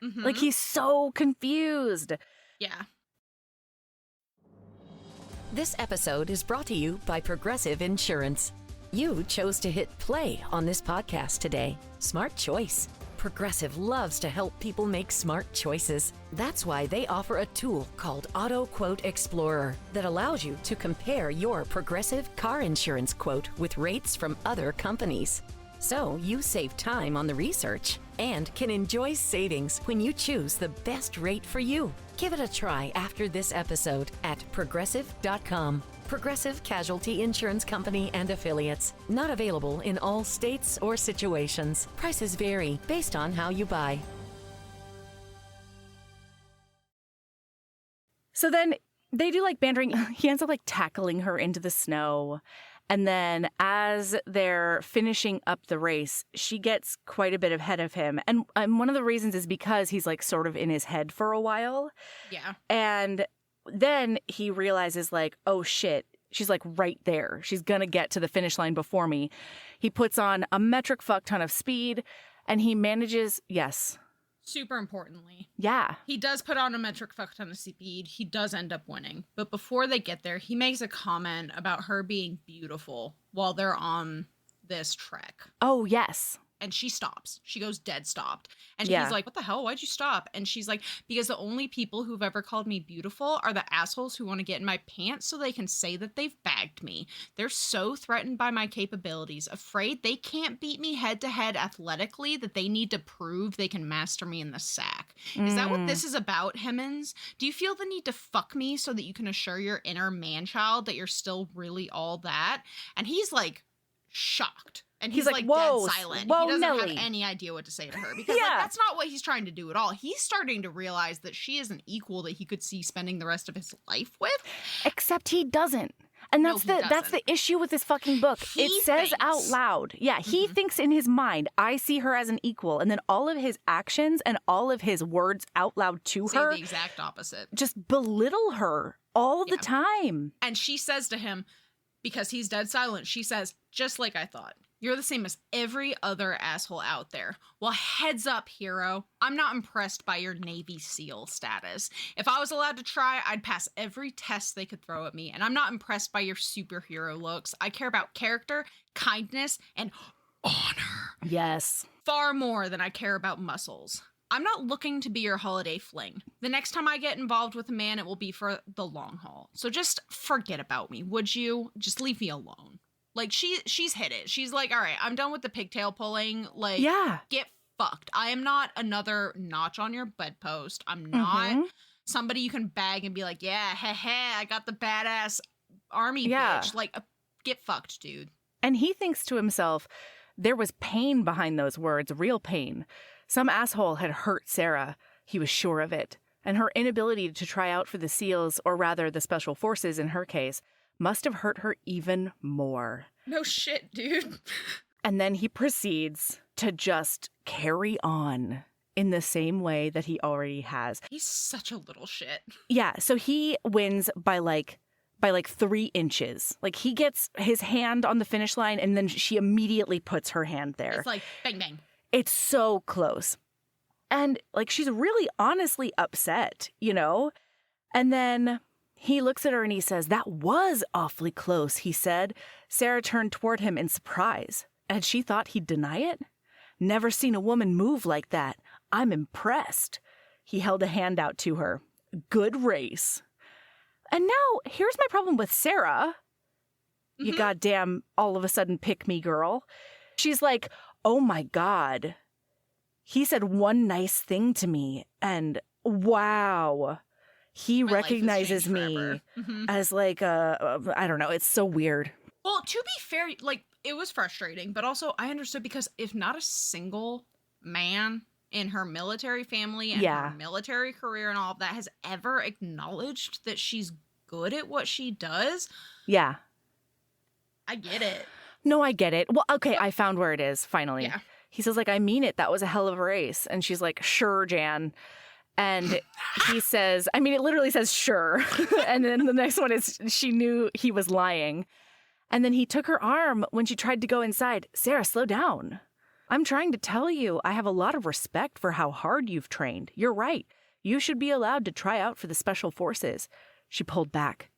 Mm-hmm. Like, he's so confused. Yeah. This episode is brought to you by Progressive Insurance. You chose to hit play on this podcast today. Smart choice. Progressive loves to help people make smart choices. That's why they offer a tool called Auto Quote Explorer that allows you to compare your Progressive car insurance quote with rates from other companies. So you save time on the research and can enjoy savings when you choose the best rate for you. Give it a try after this episode at Progressive.com. Progressive Casualty Insurance Company and Affiliates. Not available in all states or situations. Prices vary based on how you buy. So then they do like bantering. He ends up like tackling her into the snow. And then as they're finishing up the race, she gets quite a bit ahead of him. And one of the reasons is because he's like sort of in his head for a while. Yeah. And then he realizes like, oh shit, she's like right there. She's going to get to the finish line before me. He puts on a metric fuck ton of speed and he manages, Super importantly. Yeah. He does put on a metric fuck ton of speed. He does end up winning. But before they get there, he makes a comment about her being beautiful while they're on this trek. Oh, yes. And she stops. She goes dead stopped. And Yeah. he's like, what the hell? Why'd you stop? And she's like, because the only people who've ever called me beautiful are the assholes who want to get in my pants so they can say that they've bagged me. They're so threatened by my capabilities, afraid they can't beat me head to head athletically, that they need to prove they can master me in the sack. Is that what this is about, Hemmons? Do you feel the need to fuck me so that you can assure your inner man-child that you're still really all that? And he's like shocked. And he's like whoa, dead silent. Whoa, he doesn't Nelly. have any idea what to say to her because like, that's not what he's trying to do at all. He's starting to realize that she is an equal that he could see spending the rest of his life with. Except he doesn't. And No, that's the issue with this fucking book. He it says thinks. out loud. Yeah, he thinks in his mind, I see her as an equal. And then all of his actions and all of his words out loud to Say her the exact opposite. just belittle her all the time. And she says to him, because he's dead silent, she says, just like I thought. You're the same as every other asshole out there. Well, heads up, hero. I'm not impressed by your Navy SEAL status. If I was allowed to try, I'd pass every test they could throw at me. And I'm not impressed by your superhero looks. I care about character, kindness, and honor. Yes. Far more than I care about muscles. I'm not looking to be your holiday fling. The next time I get involved with a man, it will be for the long haul. So just forget about me, would you? Just leave me alone. Like, she's hit it. She's like, all right, I'm done with the pigtail pulling. Like, get fucked. I am not another notch on your bedpost. I'm not somebody you can bag and be like, yeah, I got the badass army bitch. Like, get fucked, dude. And he thinks to himself, there was pain behind those words, real pain. Some asshole had hurt Sarah. He was sure of it. And her inability to try out for the SEALs, or rather the Special Forces in her case, must have hurt her even more. No shit, dude. And then he proceeds to just carry on in the same way that he already has. He's such a little shit. Yeah, so he wins by like 3 inches. Like, he gets his hand on the finish line and then she immediately puts her hand there. It's like bang bang. It's so close. And like, she's really honestly upset, you know? And then he looks at her and he says, "That was awfully close," he said. Sarah turned toward him in surprise. Had she thought he'd deny it? "Never seen a woman move like that. I'm impressed." He held a hand out to her. "Good race." And now, here's my problem with Sarah. You goddamn, all of a sudden, pick-me girl. She's like, "Oh my God. He said one nice thing to me, and wow, he recognizes me as like I don't know, it's so weird." Well, to be fair, like, it was frustrating, but also I understood because if not a single man in her military family and her military career and all of that has ever acknowledged that she's good at what she does. Yeah. I get it. No, I get it. Well, okay, I found where it is, finally. Yeah. He says, like, "I mean it. That was a hell of a race." And she's like, "Sure, Jan." And he says, I mean, it literally says, "Sure." And then the next one is, she knew he was lying. And then he took her arm when she tried to go inside. "Sarah, slow down. I'm trying to tell you, I have a lot of respect for how hard you've trained. You're right. You should be allowed to try out for the special forces." She pulled back.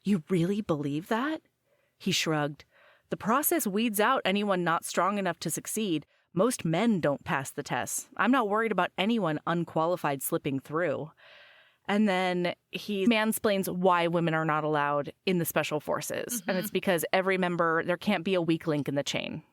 "You really believe that?" He shrugged. "The process weeds out anyone not strong enough to succeed. Most men don't pass the tests. I'm not worried about anyone unqualified slipping through." And then he mansplains why women are not allowed in the special forces. And it's because every member, there can't be a weak link in the chain,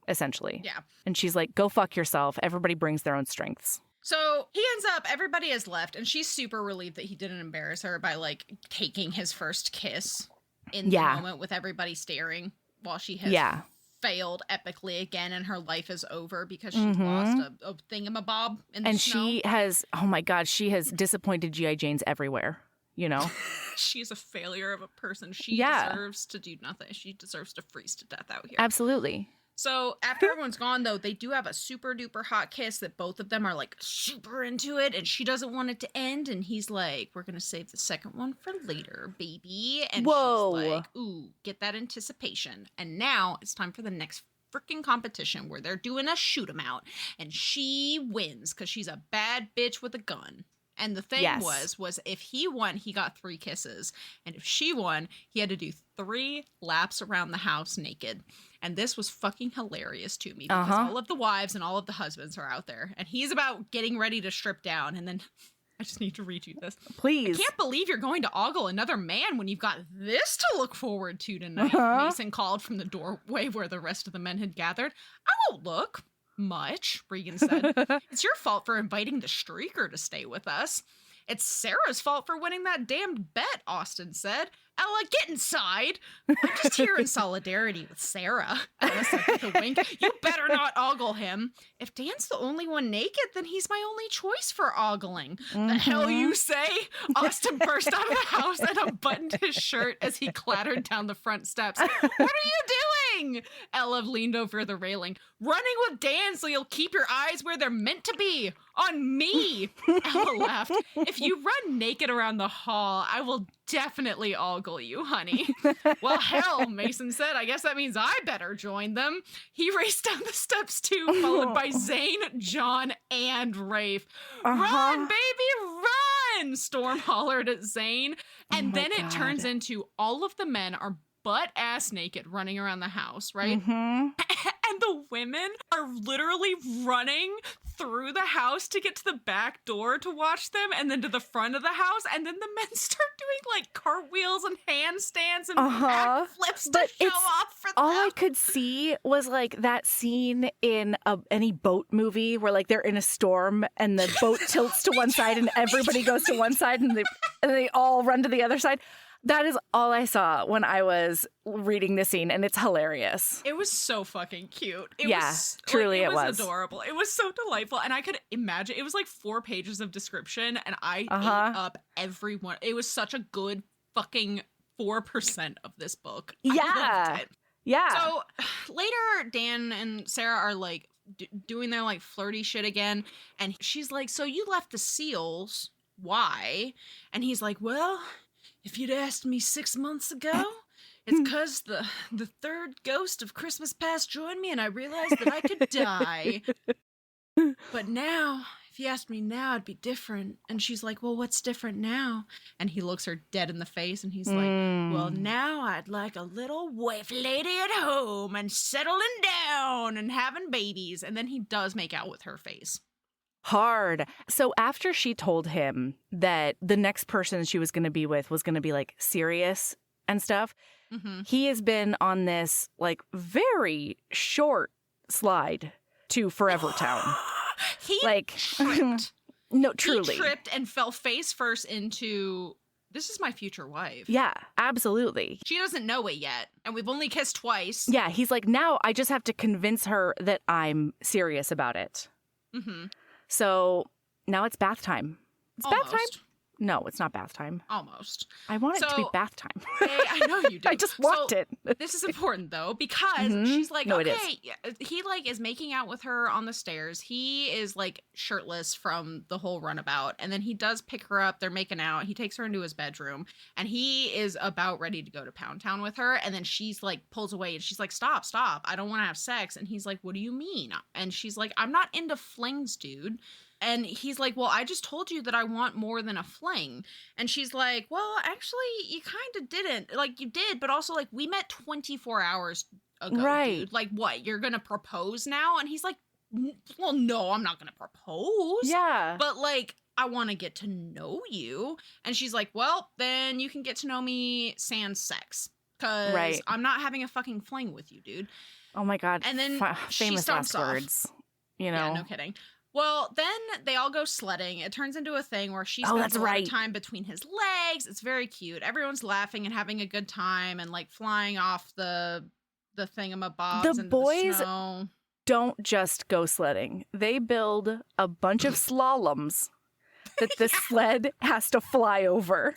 essentially. Yeah. And she's like, "Go fuck yourself. Everybody brings their own strengths." So he ends up, everybody has left, and she's super relieved that he didn't embarrass her by, like, taking his first kiss in the moment with everybody staring while she has failed epically again, and her life is over because she lost a thingamabob in the snow. She has, oh my God, she has disappointed G.I. Janes everywhere, you know? She's a failure of a person. She deserves to do nothing. She deserves to freeze to death out here. Absolutely. So after everyone's gone, though, they do have a super duper hot kiss that both of them are like super into it, and she doesn't want it to end. And he's like, "We're going to save the second one for later, baby." And she's like, "Ooh, get that anticipation." And now it's time for the next freaking competition where they're doing a shoot 'em out, and she wins because she's a bad bitch with a gun. And the thing was if he won, he got 3 kisses. And if she won, he had to do 3 laps around the house naked. And this was fucking hilarious to me because all of the wives and all of the husbands are out there. And he's about getting ready to strip down. And then I just need to read you this. Please. "I can't believe you're going to ogle another man when you've got this to look forward to tonight," Mason called from the doorway where the rest of the men had gathered. "I won't look much," Regan said. "It's your fault for inviting the streaker to stay with us." "It's Sarah's fault for winning that damned bet," Austin said. "Ella, get inside." "I'm just here in solidarity with Sarah," Ella said with a wink. "You better not ogle him. If Dan's the only one naked, then he's my only choice for ogling." "The hell you say?" Austin burst out of the house and unbuttoned his shirt as he clattered down the front steps. "What are you doing?" Ella leaned over the railing. "Running with Dan so you'll keep your eyes where they're meant to be. On me." Ella laughed. "If you run naked around the hall, I will definitely ogle you, honey." "Well, hell," Mason said. "I guess that means I better join them." He raced down the steps too, followed by Zane, John, and Rafe. "Run, baby, run!" Storm hollered at Zane. And then it turns into all of the men are butt-ass naked running around the house, right? And the women are literally running through the house to get to the back door to watch them, and then to the front of the house, and then the men start doing like cartwheels and handstands and back flips to show off for them. All I could see was like that scene in any boat movie where like they're in a storm and the boat tilts to one side and everybody goes to one side and they all run to the other side. That is all I saw when I was reading the scene, and it's hilarious. It was so fucking cute. It was adorable. It was so delightful, and I could imagine it was like 4 pages of description, and I ate up every one. It was such a good fucking 4% of this book. I loved it. Yeah. So later, Dan and Sarah are like doing their like flirty shit again, and she's like, "So you left the seals? Why?" And he's like, "Well, if you'd asked me 6 months ago, it's because the third ghost of Christmas past joined me and I realized that I could die." But now, if you asked me now, it'd be different. And she's like, well, what's different now? And he looks her dead in the face and he's like, well, now I'd like a little wife lady at home and settling down and having babies. And then he does make out with her face. Hard. So after she told him that the next person she was going to be with was going to be like serious and stuff, he has been on this like very short slide to Forever Town. He like tripped. No, truly. He tripped and fell face first into, this is my future wife. Yeah, absolutely. She doesn't know it yet. And we've only kissed twice. Yeah, he's like, now I just have to convince her that I'm serious about it. So now it's bath time. It's bath time? No, it's not bath time. Almost. I want it to be bath time. I know you do. I just want it. This is important though, because she's like, No, okay, it he like is making out with her on the stairs. He is like shirtless from the whole runabout. And then he does pick her up. They're making out. He takes her into his bedroom and he is about ready to go to Pound Town with her. And then she's like pulls away and she's like, stop. I don't want to have sex. And he's like, what do you mean? And she's like, I'm not into flings, dude. And he's like, well, I just told you that I want more than a fling. And she's like, well, actually, you kind of didn't. Like, you did, but also, like, we met 24 hours ago, right. dude. Like, what, you're going to propose now? And he's like, well, no, I'm not going to propose. Yeah. But, like, I want to get to know you. And she's like, well, then you can get to know me sans sex. Because I'm not having a fucking fling with you, dude. Oh, my God. And then famous last words. You know? Yeah, no kidding. Well, then they all go sledding. It turns into a thing where she spends a lot of time between his legs. It's very cute. Everyone's laughing and having a good time and like flying off the thingamabobs. The boys don't just go sledding. They build a bunch of slaloms that the sled has to fly over.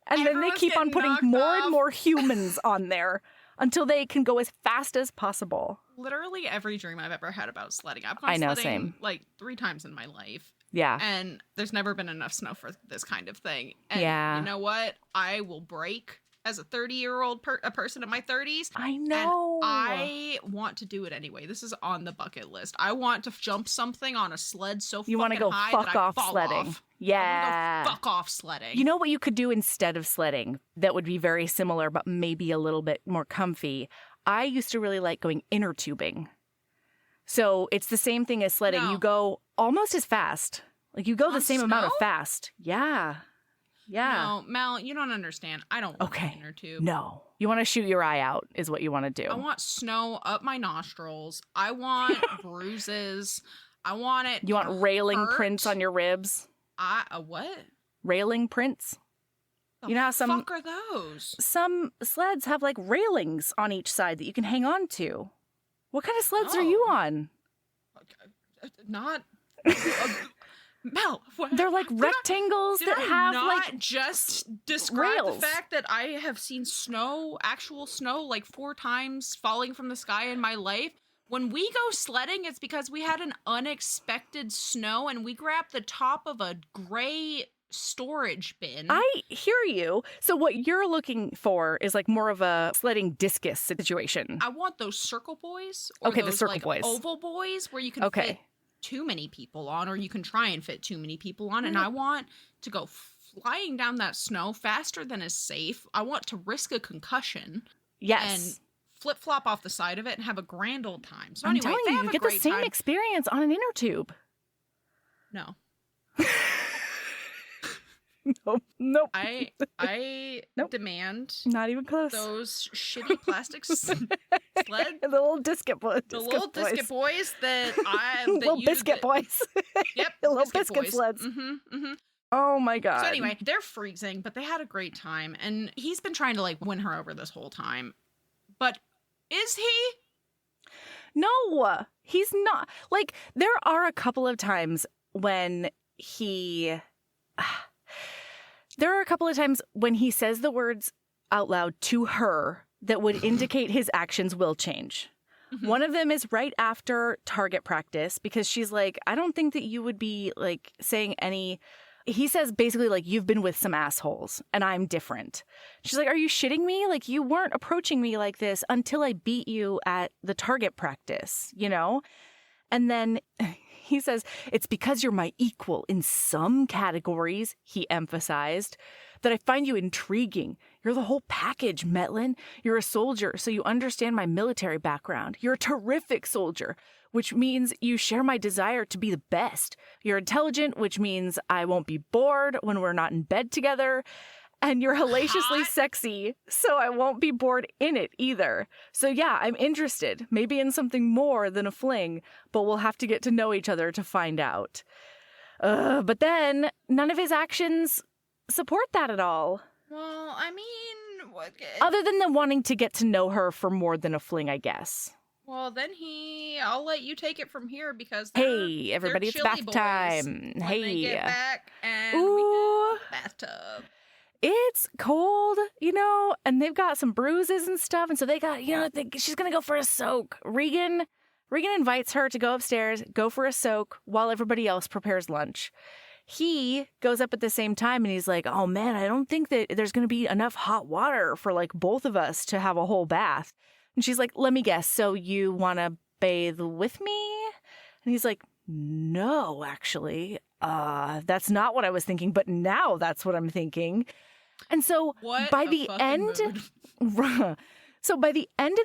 And then they keep on putting more and more humans on there until they can go as fast as possible. Literally every dream I've ever had about sledding. I've gone sledding same. like 3 times in my life. Yeah. And there's never been enough snow for this kind of thing. And you know what? I will break as a 30-year-old a person in my 30s. I know. And I want to do it anyway. This is on the bucket list. I want to jump something on a sled so you want to go high fuck that I off fall sledding. Off. Yeah. I want to go fuck off sledding. You know what you could do instead of sledding that would be very similar but maybe a little bit more comfy? I used to really like going inner tubing. So it's the same thing as sledding. No. You go almost as fast. Like you go On the same snow? amount of fast. Yeah. Yeah. No, Mel, you don't understand. I don't want an inner tube. No. You want to shoot your eye out is what you want to do. I want snow up my nostrils. I want bruises. I want it. You want railing hurt. prints on your ribs? What? Railing prints? You know how some fuck are those? Some sleds have like railings on each side that you can hang on to. What kind of sleds are you on? Not Mel. What? They're like rectangles that have like just describe rails. The fact that I have seen actual snow, like 4 times falling from the sky in my life. When we go sledding, it's because we had an unexpected snow and we grabbed the top of a gray storage bin. I hear you. So what you're looking for is like more of a sledding discus situation. I want those circle boys. Or okay, those, the circle like, boys. Oval boys where you can fit too many people on, or you can try and fit too many people on. And I want to go flying down that snow faster than is safe. I want to risk a concussion. Yes. And flip-flop off the side of it and have a grand old time. So I'm anyway, telling you get the same experience on an inner tube. No. Nope. I demand not even close. Those shitty plastic sleds. The little disket boys. The little disket boys that little biscuit boys. Yep. The little biscuit sleds. Oh my God. So anyway, they're freezing, but they had a great time. And he's been trying to like win her over this whole time. But is he? No, he's not. Like, there are a couple of times when he says the words out loud to her that would indicate his actions will change. Mm-hmm. One of them is right after target practice because she's like, I don't think that you would be like saying any. He says basically like, you've been with some assholes and I'm different. She's like, are you shitting me? Like, you weren't approaching me like this until I beat you at the target practice, you know? And then He says, it's because you're my equal in some categories, he emphasized, that I find you intriguing. You're the whole package, Metlin. You're a soldier, so you understand my military background. You're a terrific soldier, which means you share my desire to be the best. You're intelligent, which means I won't be bored when we're not in bed together. And you're hellaciously sexy, so I won't be bored in it either. So yeah, I'm interested, maybe in something more than a fling, but we'll have to get to know each other to find out. But then, none of his actions support that at all. Well, I mean, other than the wanting to get to know her for more than a fling, I guess. Well, then I'll let you take it from here because hey, everybody, it's bath time. Hey. They get back and Ooh. we have a bathtub. It's cold, and they've got some bruises and stuff. And so they got, she's going to go for a soak. Regan invites her to go upstairs, go for a soak while everybody else prepares lunch. He goes up at the same time and he's like, oh man, I don't think that there's going to be enough hot water for like both of us to have a whole bath. And she's like, let me guess. So you want to bathe with me? And he's like, no, actually, that's not what I was thinking. But now that's what I'm thinking. And so by the end of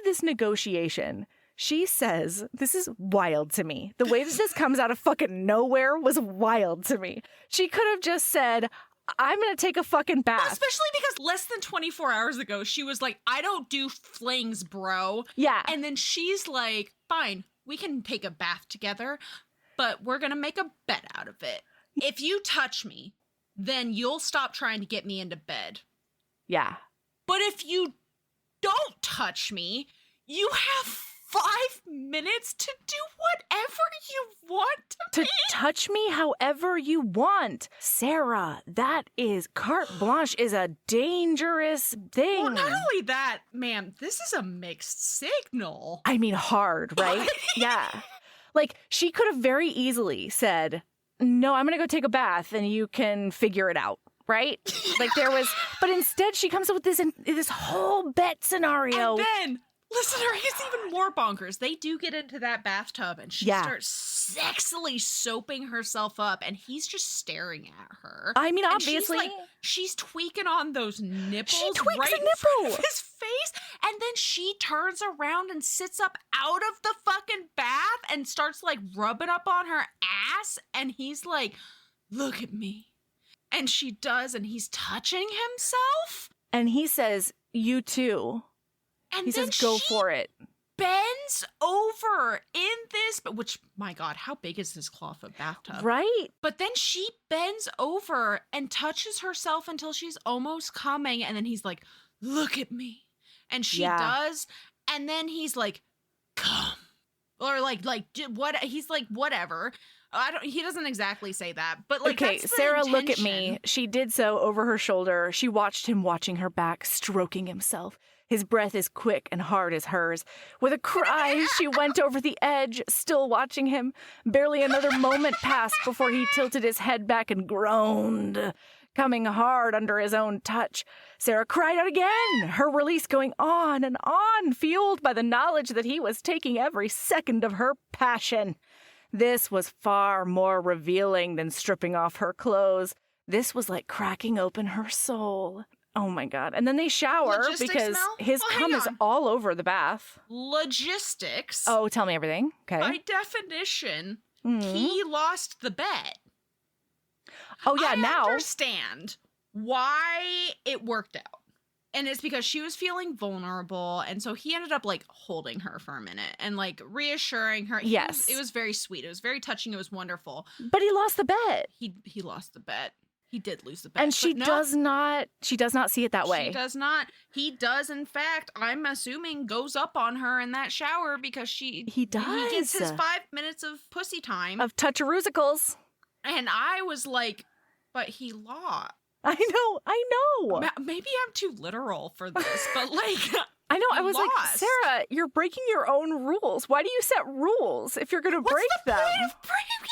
this negotiation, she says, this is wild to me. The way that this comes out of fucking nowhere was wild to me. She could have just said, I'm going to take a fucking bath. Especially because less than 24 hours ago, she was like, I don't do flings, bro. Yeah. And then she's like, fine, we can take a bath together, but we're going to make a bed out of it. If you touch me, then you'll stop trying to get me into bed. Yeah. But if you don't touch me, you have 5 minutes to do whatever you want to me. Touch me however you want. Sarah, that is carte blanche is a dangerous thing. Well, not only that, ma'am, this is a mixed signal. I mean, hard, right? Yeah. Like, she could have very easily said, no, I'm going to go take a bath and you can figure it out, right? Like but instead she comes up with this whole bet scenario. And then, listener, it's even more bonkers. They do get into that bathtub and she starts sexily soaping herself up and he's just staring at her. I mean, and obviously. She's tweaking on those nipples. She tweaks right a in front nipple. of his face. And then she turns around and sits up out of the fucking bath and starts like rubbing up on her ass. And he's like, look at me. And she does. And he's touching himself. And he says, you too. And he then says, go for it. Bends over in this, which, my God, how big is this clawfoot bathtub? Right. But then she bends over and touches herself until she's almost coming. And then he's like, look at me. And she does. And then he's like, come. Or what? He's like, whatever. He doesn't exactly say that, but like, okay, that's the Sarah, intention. look at me. She did so over her shoulder. She watched him watching her back, stroking himself. His breath is quick and hard as hers. With a cry, she went over the edge, still watching him. Barely another moment passed before he tilted his head back and groaned, coming hard under his own touch. Sarah cried out again, her release going on and on, fueled by the knowledge that he was taking every second of her passion. This was far more revealing than stripping off her clothes. This was like cracking open her soul. Oh my God. And then they shower because his cum is all over the bath. Logistics. Oh, tell me everything. Okay. By definition, he lost the bet. Oh yeah, I understand why it worked out. And it's because she was feeling vulnerable. And so he ended up like holding her for a minute and like reassuring her. Yes. It was very sweet. It was very touching. It was wonderful. But he lost the bet. He lost the bet. He did lose the bet. And she does not see it that way. She does not. He does, in fact, I'm assuming, goes up on her in that shower because he does. He gets his 5 minutes of pussy time. Of toucharoosicles. And I was like, but he lost. I know. Maybe I'm too literal for this, but like... I know. I was lost. like, Sarah, you're breaking your own rules. Why do you set rules if you're going to break them? What's the point of breaking?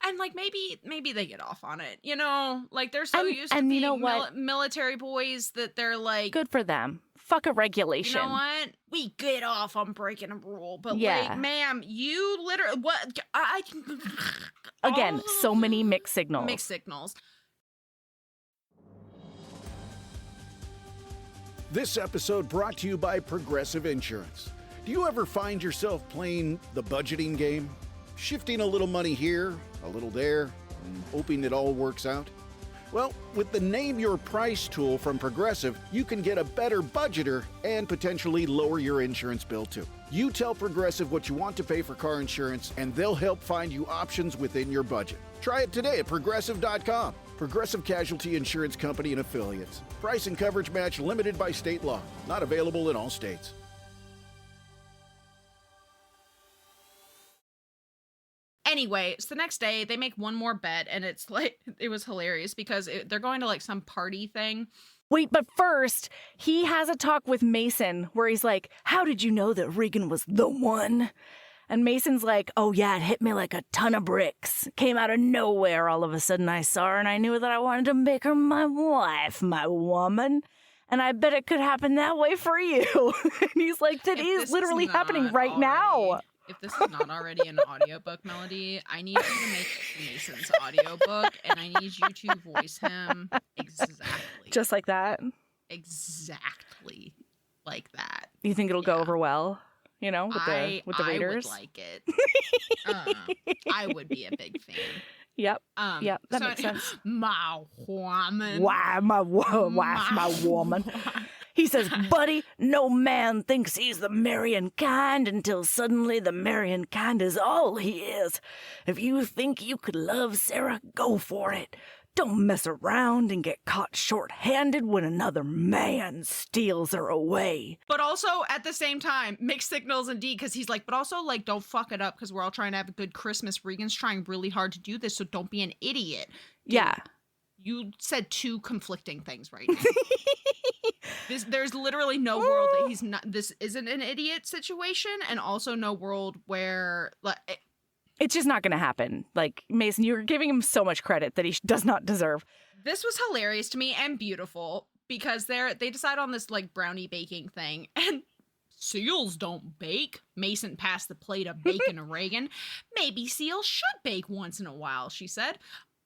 And like maybe they get off on it, you know? Like they're so used to being military boys that they're like, good for them. Fuck a regulation. You know what? We get off on breaking a rule, but Yeah. like, ma'am, you literally what? Again, so many mixed signals. Mixed signals. This episode brought to you by Progressive Insurance. Do you ever find yourself playing the budgeting game? Shifting a little money here, a little there, and hoping it all works out? Well, with the Name Your Price tool from Progressive, you can get a better budgeter and potentially lower your insurance bill too. You tell Progressive what you want to pay for car insurance, and they'll help find you options within your budget. Try it today at Progressive.com. Progressive Casualty Insurance Company and Affiliates. Price and coverage match limited by state law. Not available in all states. Anyway, so the next day they make one more bet, and it's like, it was hilarious because they're going to like some party thing. Wait, but first, he has a talk with Mason where he's like, how did you know that Regan was the one? And Mason's like, oh yeah, it hit me like a ton of bricks. Came out of nowhere. All of a sudden I saw her and I knew that I wanted to make her my wife, my woman. And I bet it could happen that way for you. And he's like, that is literally happening right now. If this is not already an audiobook, Melody, I need you to make Mason's audiobook, and I need you to voice him exactly. Just like that? Exactly like that. You think it'll go over well, you know, with the readers? I would like it. I would be a big fan. Yep. Yep, that makes sense. My woman. Why, my wife, my woman. He says, buddy, no man thinks he's the marrying kind until suddenly the marrying kind is all he is. If you think you could love Sarah, go for it. Don't mess around and get caught short-handed when another man steals her away. But also, at the same time, mixed signals indeed, because he's like, but also, like, don't fuck it up because we're all trying to have a good Christmas. Regan's trying really hard to do this, so don't be an idiot. Dude, yeah. You said two conflicting things right now. There's literally no world that he's not. This isn't an idiot situation, and also no world where it's just not going to happen. Like, Mason, you're giving him so much credit that he does not deserve. This was hilarious to me and beautiful because they decide on this like brownie baking thing, and seals don't bake. Mason passed the plate of bacon to Regan. Maybe seals should bake once in a while, she said.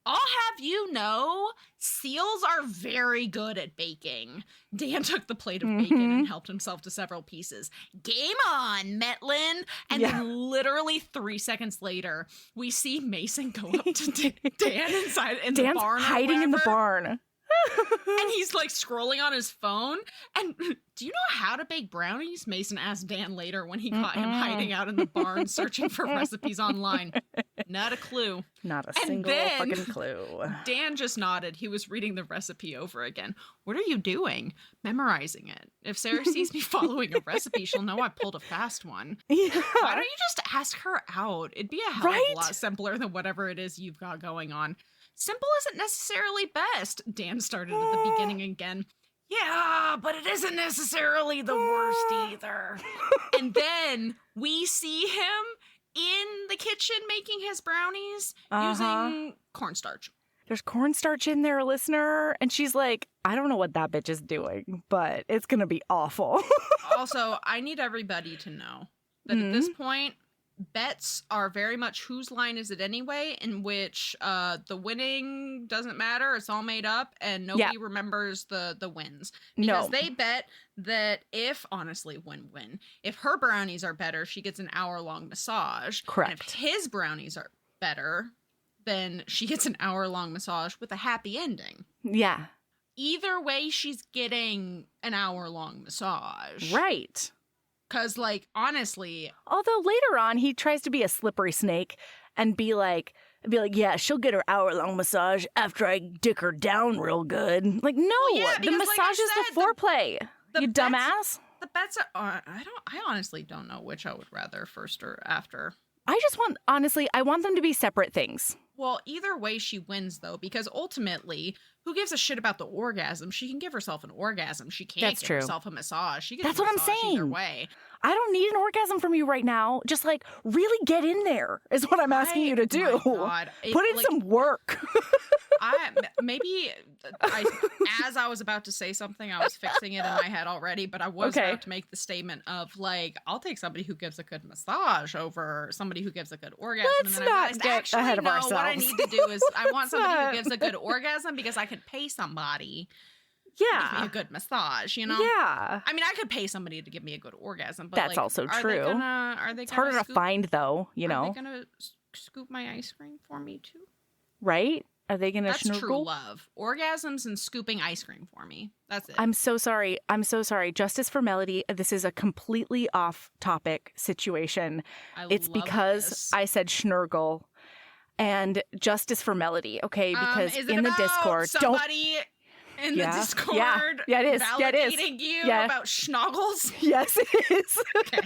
I'll have you know, seals are very good at baking. Dan took the plate of bacon and helped himself to several pieces. Game on, Metlin. And then literally 3 seconds later, we see Mason go up to Dan inside in the barn. Dan's hiding in the barn. And he's like scrolling on his phone. And do you know how to bake brownies? Mason asked Dan later when he caught him hiding out in the barn searching for recipes online. Not a clue. Not a single fucking clue. Dan just nodded. He was reading the recipe over again. What are you doing? Memorizing it. If Sarah sees me following a recipe, she'll know I pulled a fast one. Yeah. Why don't you just ask her out? It'd be a hell of a lot simpler than whatever it is you've got going on. Simple isn't necessarily best. Dan started at the beginning again. Yeah, but it isn't necessarily the worst either. And then we see him in the kitchen making his brownies using cornstarch. There's cornstarch in there, listener. And she's like, I don't know what that bitch is doing, but it's going to be awful. Also, I need everybody to know that at this point, bets are very much whose line is it anyway, in which the winning doesn't matter. It's all made up and nobody remembers the wins. Because they bet that if her brownies are better, she gets an hour-long massage. Correct. And if his brownies are better, then she gets an hour-long massage with a happy ending. Yeah. Either way, she's getting an hour-long massage. Right. Because, like, honestly... Although later on, he tries to be a slippery snake and be like, yeah, she'll get her hour-long massage after I dick her down real good. Like, no, the massage is the foreplay, you dumbass. The bets are... I honestly don't know which I would rather, first or after. I want them to be separate things. Well, either way she wins, though, because ultimately, who gives a shit about the orgasm? She can give herself an orgasm. She can't give herself a massage. She gets That's what I'm saying. Either way. I don't need an orgasm from you right now. Just, like, really get in there is what I'm asking you to do. My God. Put in some work. As I was about to say something, I was fixing it in my head already, but I was about to make the statement of like, I'll take somebody who gives a good massage over somebody who gives a good orgasm. Let's and then I not realized, get actually, ahead of no, ourselves. what I need to do is I want somebody who gives a good orgasm because I could pay somebody to give me a good massage, you know? Yeah. I mean, I could pay somebody to give me a good orgasm, but That's like, also are true. They are they It's harder to find, though, you know? Are they going to scoop my ice cream for me, too? Right? Are they going to That's true love. Orgasms and scooping ice cream for me. That's it. I'm so sorry. Justice for Melody. This is a completely off-topic situation. It's because I said schnurgle. And justice for Melody, okay? Because is it in the about Discord, somebody in the Discord yeah, it is. validating you about schnoggles? Yes, it is. Okay.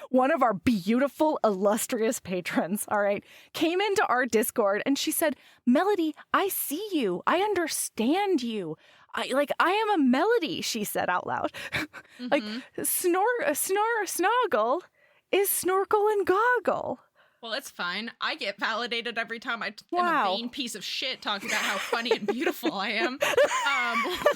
One of our beautiful, illustrious patrons, all right, came into our Discord and she said, Melody, I see you. I understand you. I am a Melody, she said out loud. Like, snoggle is snorkel and goggle. Well, it's fine. I get validated every time I am a vain piece of shit talking about how funny and beautiful I am.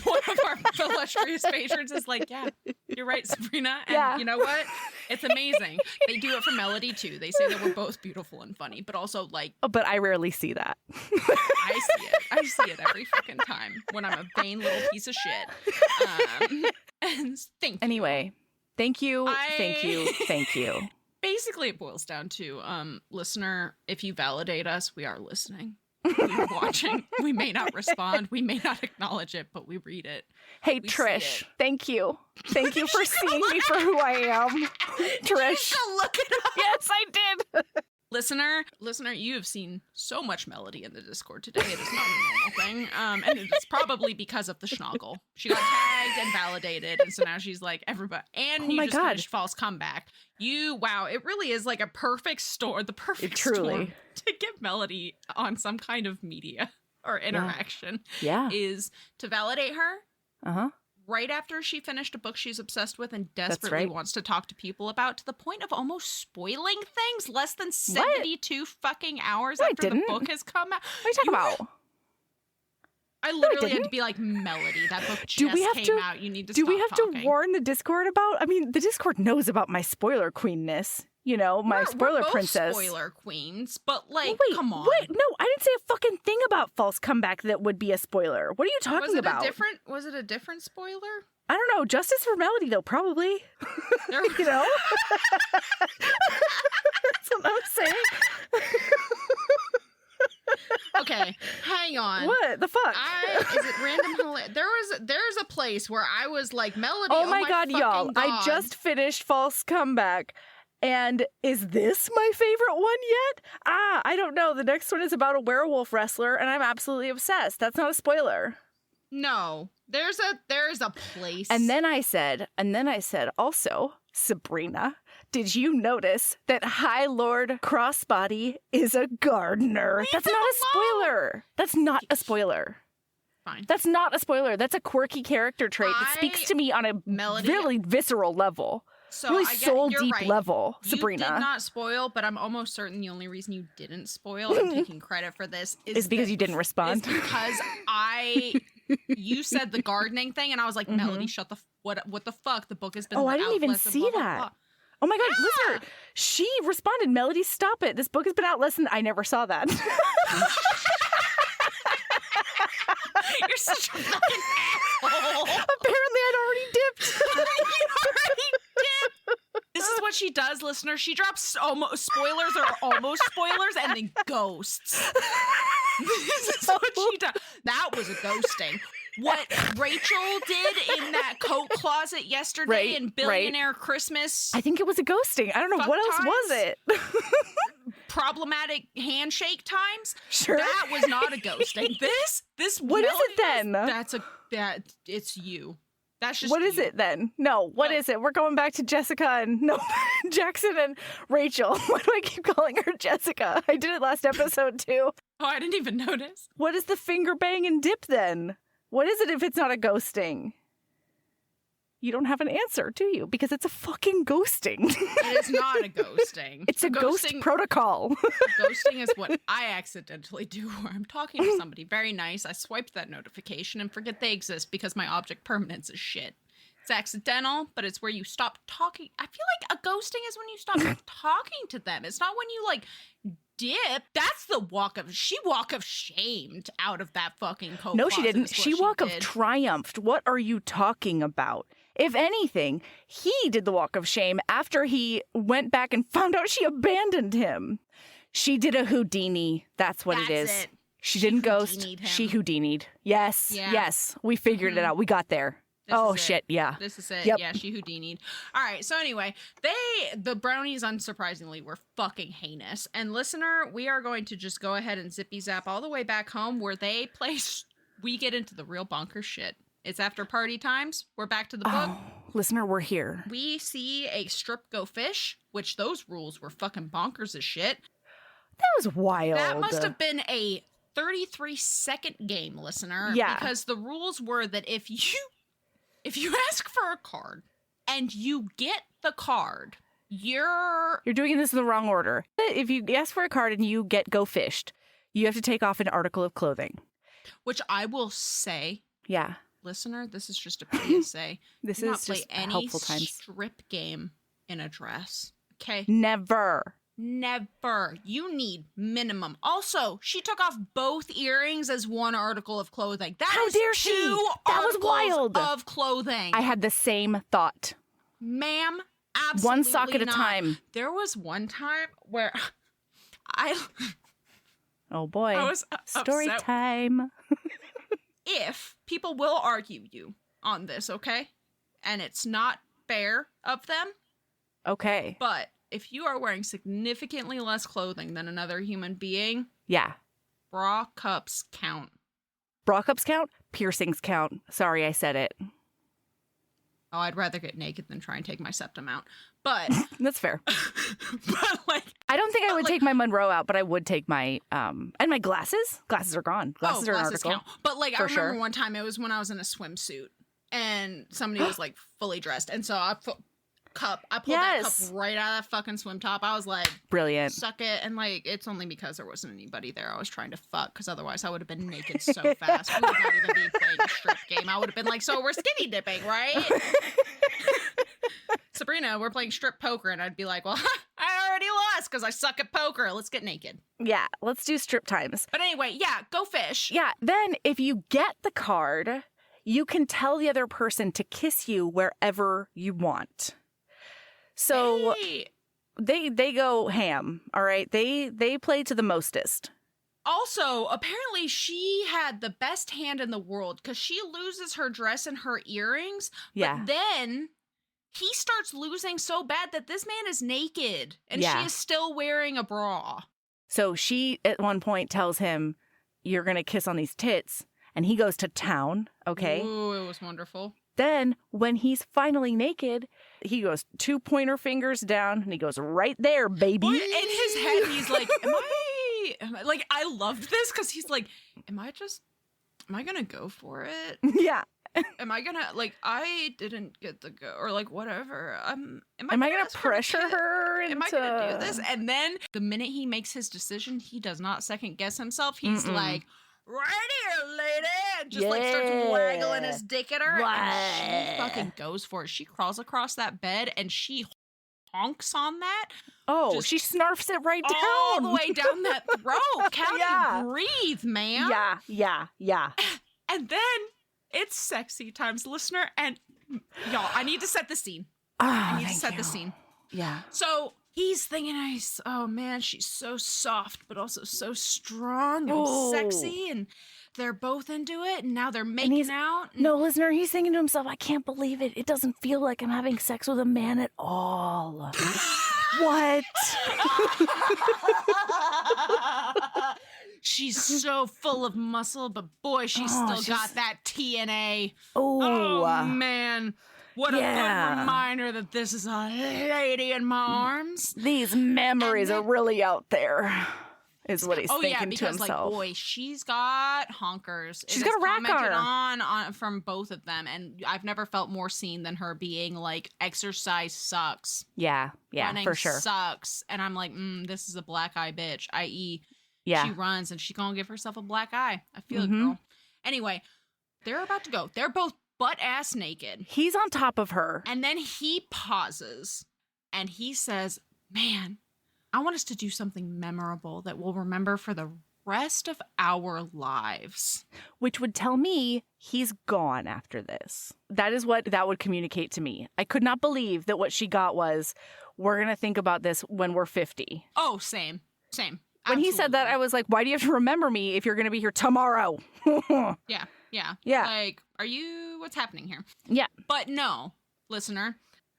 One of our illustrious patrons is like, yeah, you're right, Sabrina. And you know what? It's amazing. They do it for Melody, too. They say that we're both beautiful and funny, but also, like... Oh, but I rarely see that. I see it. I see it every fucking time when I'm a vain little piece of shit. And thank you. Anyway, thank you. Basically, it boils down to, listener, if you validate us, we are listening. We are watching. We may not respond. We may not acknowledge it, but we read it. Hey, Trish, thank you. Thank you for seeing me for who I am. Trish. You look it up. Yes, I did. Listener, you have seen so much Melody in the Discord today. It is not a normal thing. And it is probably because of the schnoggle. She got tagged and validated, and so now she's like, everybody. And you just finished False Comeback. It really is like a perfect storm. The perfect storm to get Melody on some kind of media or interaction is to validate her. Right after she finished a book she's obsessed with and desperately wants to talk to people about, to the point of almost spoiling things less than 72 fucking hours after the book has come out. What are you talking about? I literally had to be like, Melody, that book just came out. You need to stop Do we have talking. to warn the Discord about? I mean, the Discord knows about my spoiler queenness. You know, my spoiler we're princess. Spoiler queens, but like, come on. Wait, no, I didn't say a fucking thing about False Comeback that would be a spoiler. What are you talking about? Was it a different spoiler? I don't know. Justice for Melody, though, probably. You know? That's what I'm saying. Okay, hang on. What the fuck? Is it random? There's a place where I was like, Melody. Oh my god, y'all! God. I just finished False Comeback, and is this my favorite one yet? I don't know. The next one is about a werewolf wrestler, and I'm absolutely obsessed. That's not a spoiler. No, there's a place. And then I said, also, Sabrina, did you notice that High Lord Crossbody is a gardener? That's not a spoiler. That's not a spoiler. Fine. That's not a spoiler. That's a quirky character trait that speaks to me on a really visceral level. So really soul-deep level, Sabrina. You did not spoil, but I'm almost certain the only reason you didn't spoil, I'm taking credit for this, is because you didn't respond. Is because you said the gardening thing, and I was like, Melody, shut the, what the fuck? The book has been I didn't even see that. Oh my god, listener, she responded, Melody, stop it. This book has been out less than, I never saw that. You're such a fucking asshole. Apparently I'd already dipped. This is what she does, listener. She drops almost spoilers or almost spoilers and then ghosts. This is what she does. That was a ghosting. What Rachel did in that coat closet yesterday in Billionaire Christmas. I think it was a ghosting. I don't know. What else was it? Problematic handshake times. Sure. That was not a ghosting. This what is it then? It's you. That's just what is it then? No, what is it? We're going back to Jessica and Jackson and Rachel. Why do I keep calling her Jessica? I did it last episode too. Oh, I didn't even notice. What is the finger bang and dip then? What is it if it's not a ghosting? you don't have an answer, do you? Because it's a fucking ghosting. It is not a ghosting. It's a ghost protocol. Ghosting is what I accidentally do where I'm talking to somebody very nice. I swiped that notification and forget they exist because my object permanence is shit. It's accidental, but it's where you stop talking. I feel like a ghosting is when you stop talking to them. It's not when you like dip. That's the walk of shamed out of that fucking coat. No, she didn't. She walk of did. triumphed. What are you talking about? If anything, he did the walk of shame after he went back and found out she abandoned him. She did a Houdini. That's what it is. She didn't ghost. Houdini'd him. She Houdini'd. Yes. Yeah. Yes. We figured it out. We got there. This is it. Yeah. This is it. Yep. Yeah, she Houdini'd. All right, so anyway, the brownies, unsurprisingly, were fucking heinous. And listener, we are going to just go ahead and zippy zap all the way back home where we get into the real bonkers shit. It's after party times. We're back to the book. Listener, we're here. We see a strip go fish, which those rules were fucking bonkers as shit. That was wild. That must have been a 33-second game, listener. Yeah. Because the rules were that if you ask for a card and you get the card, you're doing this in the wrong order. If you ask for a card and you get go fished, you have to take off an article of clothing. Which I will say, yeah. Listener, this is just a PSA. This Do not is play just any helpful times. strip game in a dress. Okay? Never. You need minimum. Also, she took off both earrings as one article of clothing. How dare she? That was wild. Of clothing. I had the same thought. Ma'am, absolutely one sock at a not. time. There was one time where Oh boy. I was Story upset. time. If people will argue you on this, okay? And it's not fair of them. Okay. But if you are wearing significantly less clothing than another human being, Yeah. bra cups count. Bra cups count? Piercings count. Sorry, I said it. Oh, I'd rather get naked than try and take my septum out. But That's fair. but like I don't think I would like- take my Monroe out, but I would take my and my glasses. Glasses are gone. Glasses are an article. count. But like I For remember sure. one time it was when I was in a swimsuit and somebody was like fully dressed, and so I pulled that Yes. cup right out of that fucking swim top. I was like, Brilliant. suck it. And like, it's only because there wasn't anybody there. I was trying to fuck, because otherwise I would have been naked so fast. We would not even be playing a strip game. I would have been like, so we're skinny dipping, right? Sabrina, we're playing strip poker. And I'd be like, well, I already lost because I suck at poker. Let's get naked. Yeah, let's do strip times. But anyway, yeah, go fish. Yeah, then if you get the card, you can tell the other person to kiss you wherever you want. So Hey. they go ham, all right? They play to the mostest. Also, apparently she had the best hand in the world because she loses her dress and her earrings. Yeah. But then he starts losing so bad that this man is naked and Yeah. she is still wearing a bra. So she at one point tells him, "You're going to kiss on these tits." And he goes to town, okay? Ooh, it was wonderful. Then when he's finally naked, he goes 2 pointer fingers down and he goes right there, baby. Boy, in his head, he's like, am I like, I loved this because he's like, am I going to go for it? Yeah. Am I going to, like, I didn't get the go, or like, whatever. Am I gonna going ask to her pressure kiss? her into... Am I going to do this? And then the minute he makes his decision, he does not second guess himself. He's like, right here, lady. And just like starts waggling his dick at her. And she fucking goes for it. She crawls across that bed and she honks on that. Oh, Just she snarfs it right down. all the way down that throat. Can Yeah. you breathe, man? Yeah. And then it's sexy times, listener. And y'all, I need to set the scene. Ah, I need to thank set you. the scene. Yeah. So he's thinking, oh man, she's so soft, but also so strong and Oh. sexy. And they're both into it. And now they're he's- making out. And No, listener, he's thinking to himself, I can't believe it. It doesn't feel like I'm having sex with a man at all. What? She's so full of muscle, but boy, she's Oh, still got that TNA. Oh, Oh man, what a yeah. good reminder that this is a lady in my arms. these memories And are then- really out there. is what he's thinking to himself. Like, boy, she's got honkers. She's got a rack on her. On from both of them, and I've never felt more seen than her being like, exercise sucks. Yeah, Running for sure. sucks. And I'm like, this is a black eye bitch, i.e., yeah. she runs and she gonna give herself a black eye. I feel it, girl. Anyway, they're about to go. They're both butt-ass naked. He's on top of her. And then he pauses and he says, man, I want us to do something memorable that we'll remember for the rest of our lives. Which would tell me he's gone after this. That is what that would communicate to me. I could not believe that what she got was, we're going to think about this when we're 50. Oh, same. When Absolutely. he said that, I was like, why do you have to remember me if you're going to be here tomorrow? Yeah. Like, what's happening here? Yeah. But no, listener.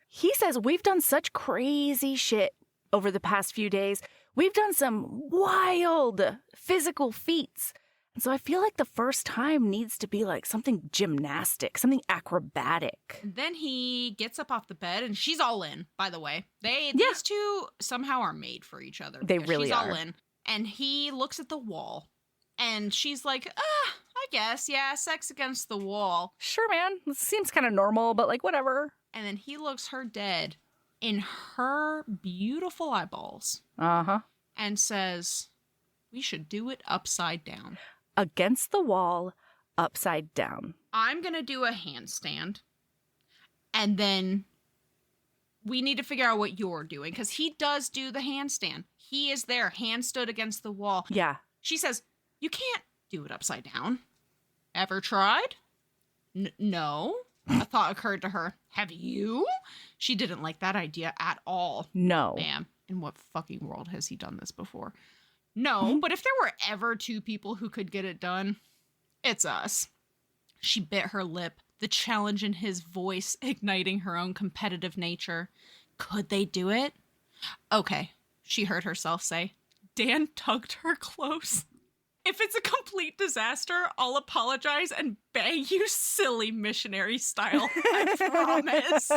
He says, we've done such crazy shit over the past few days. We've done some wild physical feats. And so I feel like the first time needs to be like something gymnastic, something acrobatic. Then he gets up off the bed, and she's all in, by the way. These two somehow are made for each other. They really she's are. All in. And he looks at the wall, and she's like, I guess, yeah, sex against the wall. Sure, man. This seems kind of normal, but like, whatever. And then he looks her dead in her beautiful eyeballs. Uh-huh. And says, we should do it upside down. Against the wall, upside down. I'm going to do a handstand. And then we need to figure out what you're doing. Because he does do the handstand. He is there, hand stood against the wall. Yeah. She says, you can't do it upside down. Ever tried? No. A thought occurred to her. Have you? She didn't like that idea at all. No. Damn. In what fucking world has he done this before? No, but if there were ever two people who could get it done, it's us. She bit her lip, the challenge in his voice igniting her own competitive nature. Could they do it? Okay, she heard herself say. Dan tugged her close. If it's a complete disaster, I'll apologize and bang you silly missionary style. I promise.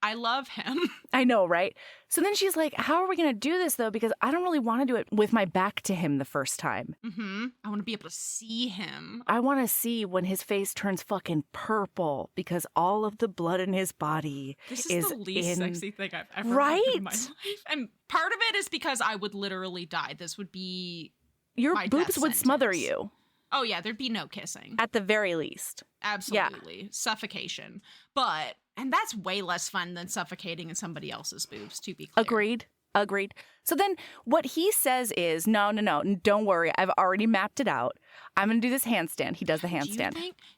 I love him. I know, right? So then she's like, how are we going to do this, though? Because I don't really want to do it with my back to him the first time. I want to be able to see him. I want to see when his face turns fucking purple because all of the blood in his body This is the least sexy thing I've ever right? heard in my life. And part of it is because I would literally die. This would be your my boobs death would smother sentence. you. Oh, yeah, there'd be no kissing. At the very least. Absolutely. Yeah. Suffocation. And that's way less fun than suffocating in somebody else's boobs, to be clear. Agreed. So then what he says is, no, don't worry. I've already mapped it out. I'm going to do this handstand. He does the handstand.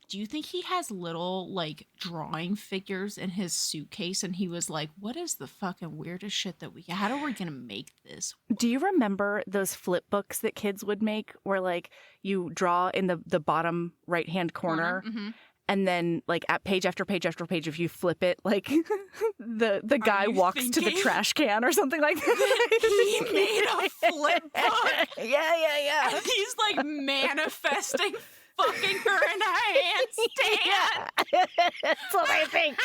Do you think he has little, like, drawing figures in his suitcase? And he was like, what is the fucking weirdest shit that how are we going to make this? Do you remember those flip books that kids would make where, like, you draw in the bottom right-hand corner? Mm-hmm. And then, like, at page after page after page, if you flip it, like, the guy walks to the trash can or something like that. He made a flip book. Yeah. And he's, like, manifesting fucking her in a handstand. That's what I think.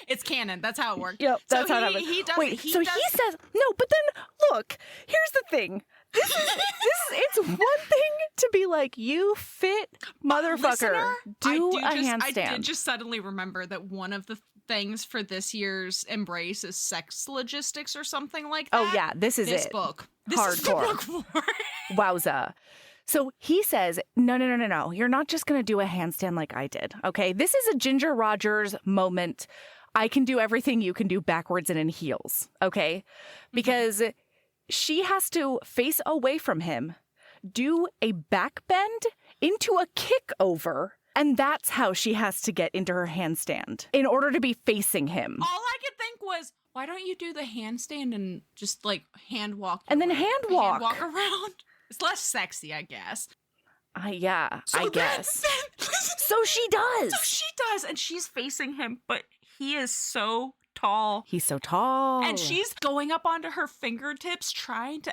It's canon. That's how it works. Yep, that's how it happens. He does. Wait, he says, no, but then, look, here's the thing. It's one thing to be like, you fit, motherfucker. Listener, do a handstand. I did just suddenly remember that one of the things for this year's Embrace is sex logistics or something like that. Oh, yeah, this is this it. Book. This Hardcore. is the book for it. Wowza. So he says, no. You're not just going to do a handstand like I did, okay? This is a Ginger Rogers moment. I can do everything you can do backwards and in heels, okay? Because she has to face away from him, do a back bend into a kick over, and that's how she has to get into her handstand in order to be facing him. All I could think was, why don't you do the handstand and just, like, hand walk? And then hand walk. Hand walk around. It's less sexy, I guess. I guess. So she does. And she's facing him, but he is so tall. He's so tall. And she's going up onto her fingertips trying to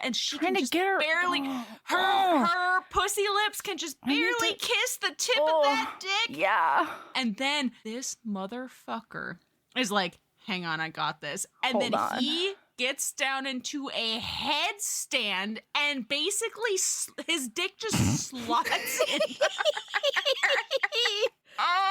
get her barely her pussy lips can just barely kiss the tip of that dick. Yeah. And then this motherfucker is like, hang on, I got this. And Hold then on. he gets down into a headstand and basically his dick just slots in.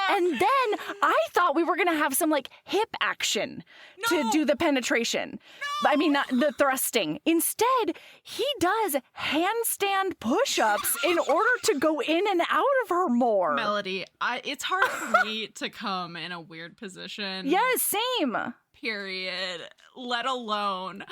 And then I thought we were going to have some like hip action to do the penetration. I mean, not the thrusting. Instead, he does handstand push-ups in order to go in and out of her more. Melody, it's hard for me to come in a weird position. Yes, same. Period. Let alone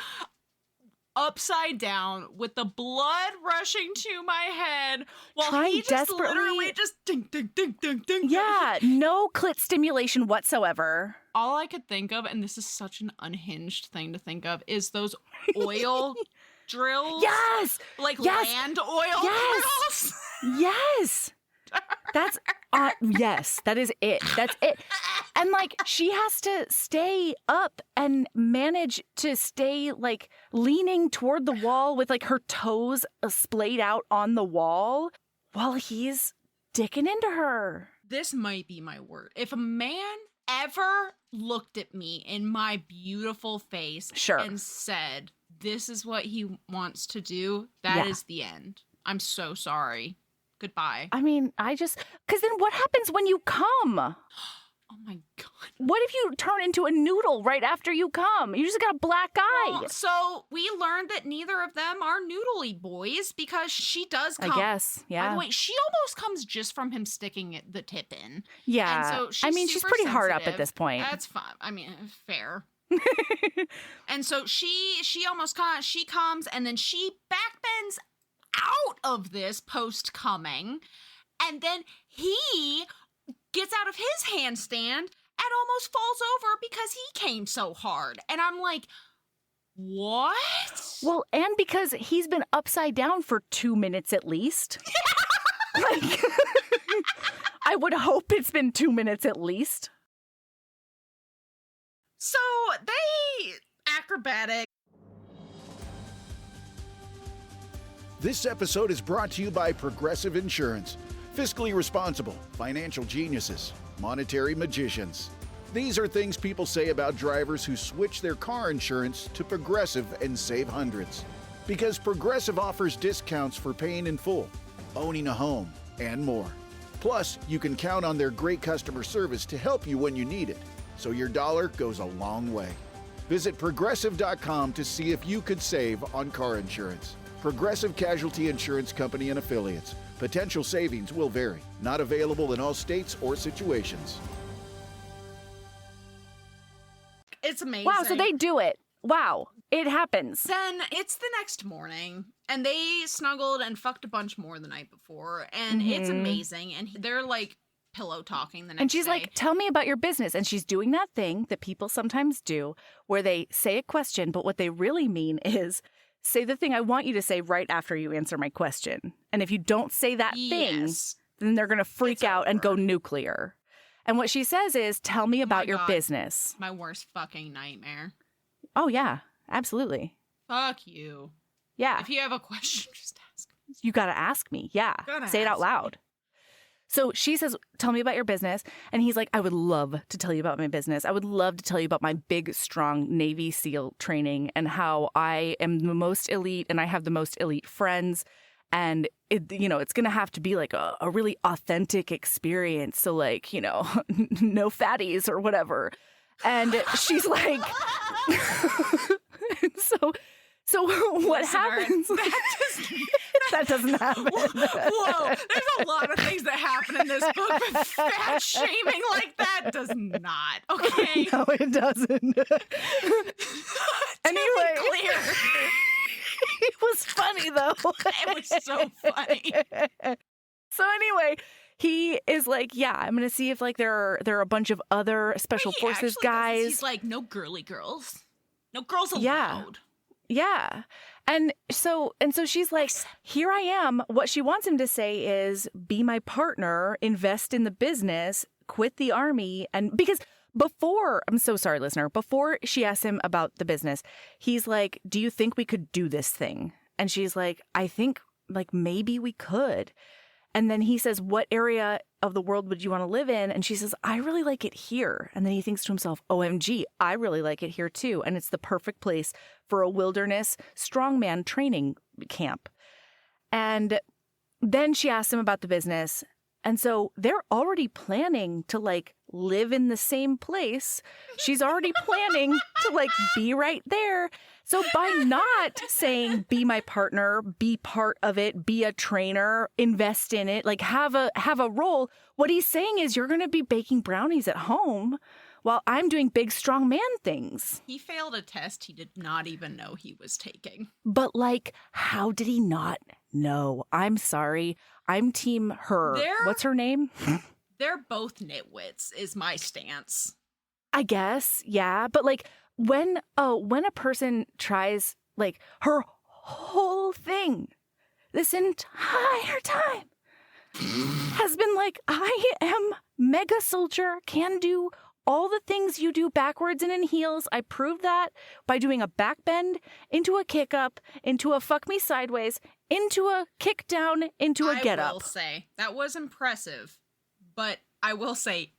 upside down with the blood rushing to my head while Trying he just desperately- literally just ding, ding, ding, ding, ding. Yeah, no clit stimulation whatsoever. All I could think of, and this is such an unhinged thing to think of, is those oil drills. Yes! Like Yes! land oil Yes! drills. Yes! That's, yes, that is it. That's it. And like, she has to stay up and manage to stay like leaning toward the wall with like her toes splayed out on the wall while he's dicking into her. This might be my word. If a man ever looked at me in my beautiful face Sure. and said, this is what he wants to do, that is the end. I'm so sorry. Goodbye. I mean, because then what happens when you come? Oh my God. What if you turn into a noodle right after you come? You just got a black eye. Well, so we learned that neither of them are noodly boys because she does come. I guess, yeah. By the way, she almost comes just from him sticking the tip in. Yeah. And so she's I mean, she's super pretty hard up at sensitive. this point. That's fine. I mean, fair. And so she almost she comes and then she backbends out of this post coming, and then he gets out of his handstand and almost falls over because he came so hard. And I'm like, what? Well, and because he's been upside down for 2 minutes at least. Like, I would hope it's been 2 minutes at least. So they acrobatic. This episode is brought to you by Progressive Insurance. Fiscally responsible, financial geniuses, monetary magicians. These are things people say about drivers who switch their car insurance to Progressive and save hundreds. Because Progressive offers discounts for paying in full, owning a home, and more. Plus, you can count on their great customer service to help you when you need it, so your dollar goes a long way. Visit Progressive.com to see if you could save on car insurance. Progressive Casualty Insurance Company and Affiliates. Potential savings will vary. Not available in all states or situations. It's amazing. Wow, so they do it. Wow, it happens. Then it's the next morning, and they snuggled and fucked a bunch more the night before, and it's amazing. And they're like pillow talking the next day. And she's like, tell me about your business. And she's doing that thing that people sometimes do where they say a question, but what they really mean is, say the thing I want you to say right after you answer my question. And if you don't say that thing, then they're going to freak out and go nuclear. And what she says is, tell me about your business. My worst fucking nightmare. Oh, yeah, absolutely. Fuck you. Yeah. If you have a question, just ask me. You got to ask me. Yeah. Say it out loud. So she says, tell me about your business. And he's like, I would love to tell you about my business. I would love to tell you about my big, strong Navy SEAL training and how I am the most elite and I have the most elite friends. And, it's going to have to be like a really authentic experience. So like, no fatties or whatever. And she's like, so what happens? That doesn't happen. Whoa, there's a lot of things that happen in this book, but fat shaming like that does not. Okay. No, it doesn't. Anyway. Clear. It was funny, though. It was so funny. So anyway, he is like, yeah, I'm going to see if like there are a bunch of other special forces guys. He's like, no girly girls. No girls allowed. Yeah. And so she's like, here I am. What she wants him to say is, be my partner, invest in the business, quit the army. And because before, I'm so sorry, listener, before she asks him about the business, he's like, do you think we could do this thing? And she's like, I think like maybe we could. And then he says, what area of the world would you want to live in? And she says, I really like it here. And then he thinks to himself, OMG, I really like it here too. And it's the perfect place for a wilderness strongman training camp. And then she asks him about the business. And so they're already planning to like live in the same place. She's already planning to like be right there. So by not saying, be my partner, be part of it, be a trainer, invest in it, like have a role, what he's saying is you're going to be baking brownies at home while I'm doing big, strong man things. He failed a test he did not even know he was taking. But like, how did he not know? I'm sorry. I'm team her. What's her name? They're both nitwits is my stance. I guess, yeah. But like when a person tries, like her whole thing this entire time has been like, I am mega soldier, can do all the things you do backwards and in heels. I proved that by doing a back bend into a kick up, into a fuck me sideways, into a kick down, into a get up. I will say that was impressive, but I will say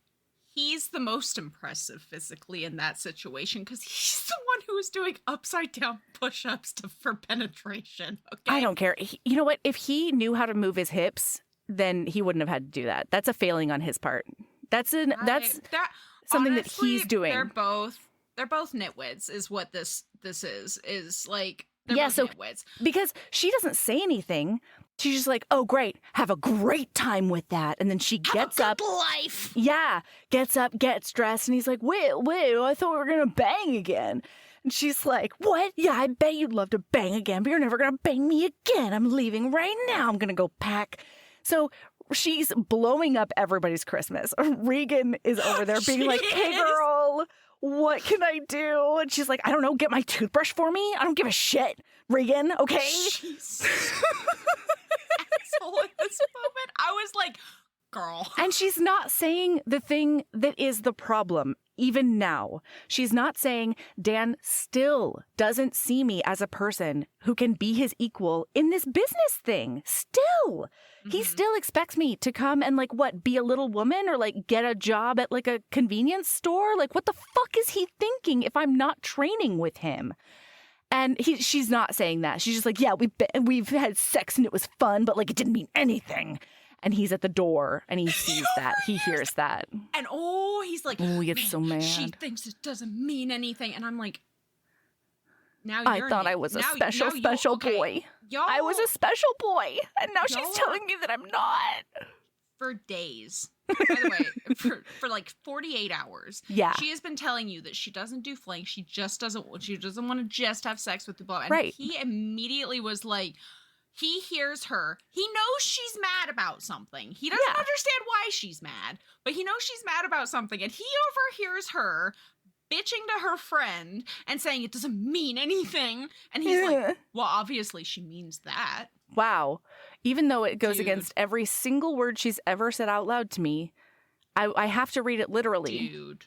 he's the most impressive physically in that situation because he's the one who was doing upside down push-ups for penetration. Okay? I don't care. You know what? If he knew how to move his hips, then he wouldn't have had to do that. That's a failing on his part. That's something honestly, that he's doing. They're both nitwits is what this is like. They're both nitwits. Because she doesn't say anything. She's just like, oh, great. Have a great time with that. And then she gets up. Life. Yeah. Gets up, gets dressed. And he's like, wait, I thought we were going to bang again. And she's like, what? Yeah, I bet you'd love to bang again, but you're never going to bang me again. I'm leaving right now. I'm going to go pack. So she's blowing up everybody's Christmas. Regan is over there being like, hey, girl, what can I do? And she's like, I don't know, get my toothbrush for me? I don't give a shit, Regan, okay? She's asshole at this moment. I was like, girl. And she's not saying the thing that is the problem, even now. She's not saying Dan still doesn't see me as a person who can be his equal in this business thing. Still. He still expects me to come and like, what, be a little woman or like get a job at like a convenience store? Like, what the fuck is he thinking if I'm not training with him? And she's not saying that. She's just like, yeah, we've had sex and it was fun, but like it didn't mean anything. And he's at the door and he sees that. He hears that. And he's like, he gets so mad. She thinks it doesn't mean anything. And I'm like, now I thought I was a special boy. I was a special boy. And now she's telling me that I'm not. For days. By the way, for like 48 hours. Yeah. She has been telling you that she doesn't do flank. She doesn't want to just have sex with people. And right. He immediately was like, he hears her. He knows she's mad about something. He doesn't understand why she's mad, but he knows she's mad about something. And he overhears her bitching to her friend and saying it doesn't mean anything. And he's like, well, obviously she means that. Wow. Even though it goes against every single word she's ever said out loud to me, I have to read it literally. Dude.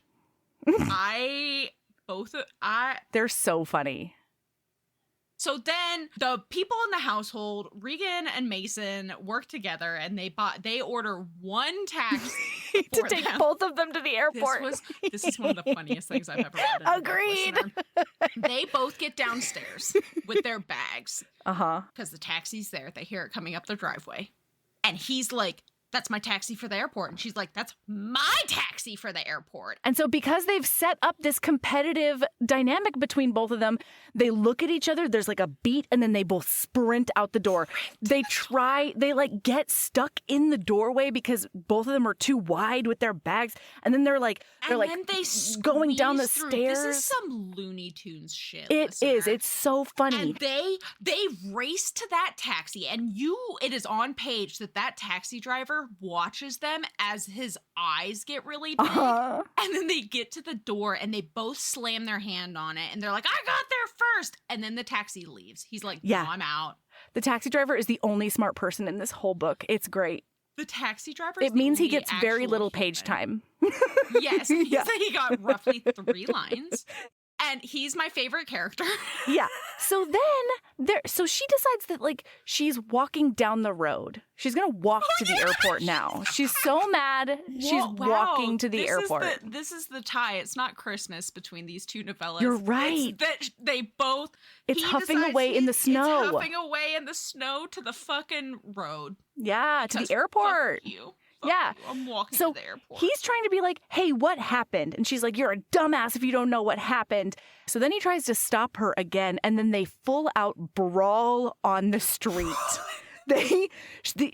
They're so funny. So then the people in the household, Regan and Mason, work together and they order one taxi to take both of them to the airport. This is one of the funniest things I've ever read. Agreed. They both get downstairs with their bags. Because the taxi's there. They hear it coming up the driveway. And he's like, that's my taxi for the airport. And she's like, that's my taxi for the airport. And so because they've set up this competitive dynamic between both of them, they look at each other, there's like a beat, and then they both sprint out the door. They like get stuck in the doorway because both of them are too wide with their bags. And then they're going down the stairs. This is some Looney Tunes shit. It is. It's so funny. And they race to that taxi, and it is on page that taxi driver watches them as his eyes get really big. And then they get to the door and they both slam their hand on it and they're like, I got there first. And then the taxi leaves. He's like, no, I'm out. The taxi driver is the only smart person in this whole book. It's great. The taxi driver? It means he gets very little page time. Yes. He got roughly 3 lines. And he's my favorite character. Yeah. So she decides that, like, she's walking down the road. She's going to walk to the airport now. She's so mad. She's walking to the airport. This is the tie. It's not Christmas between these two novellas. You're right. It's that they both... It's huffing away in the snow. It's huffing away in the snow to the fucking road. Yeah, to the airport. Fuck you. Yeah. I'm walking to the airport. He's trying to be like, hey, what happened? And she's like, you're a dumbass if you don't know what happened. So then he tries to stop her again, and then they full out brawl on the street.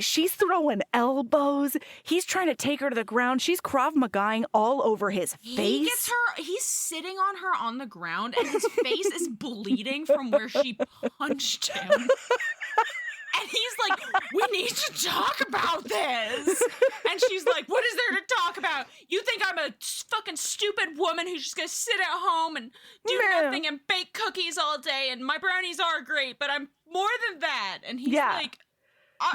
She's throwing elbows. He's trying to take her to the ground. She's Krav Magaing all over his face. He's sitting on her on the ground, and his face is bleeding from where she punched him. And he's like, we need to talk about this. And she's like, what is there to talk about? You think I'm a fucking stupid woman who's just going to sit at home and do nothing and bake cookies all day, and my brownies are great, but I'm more than that. And he's like,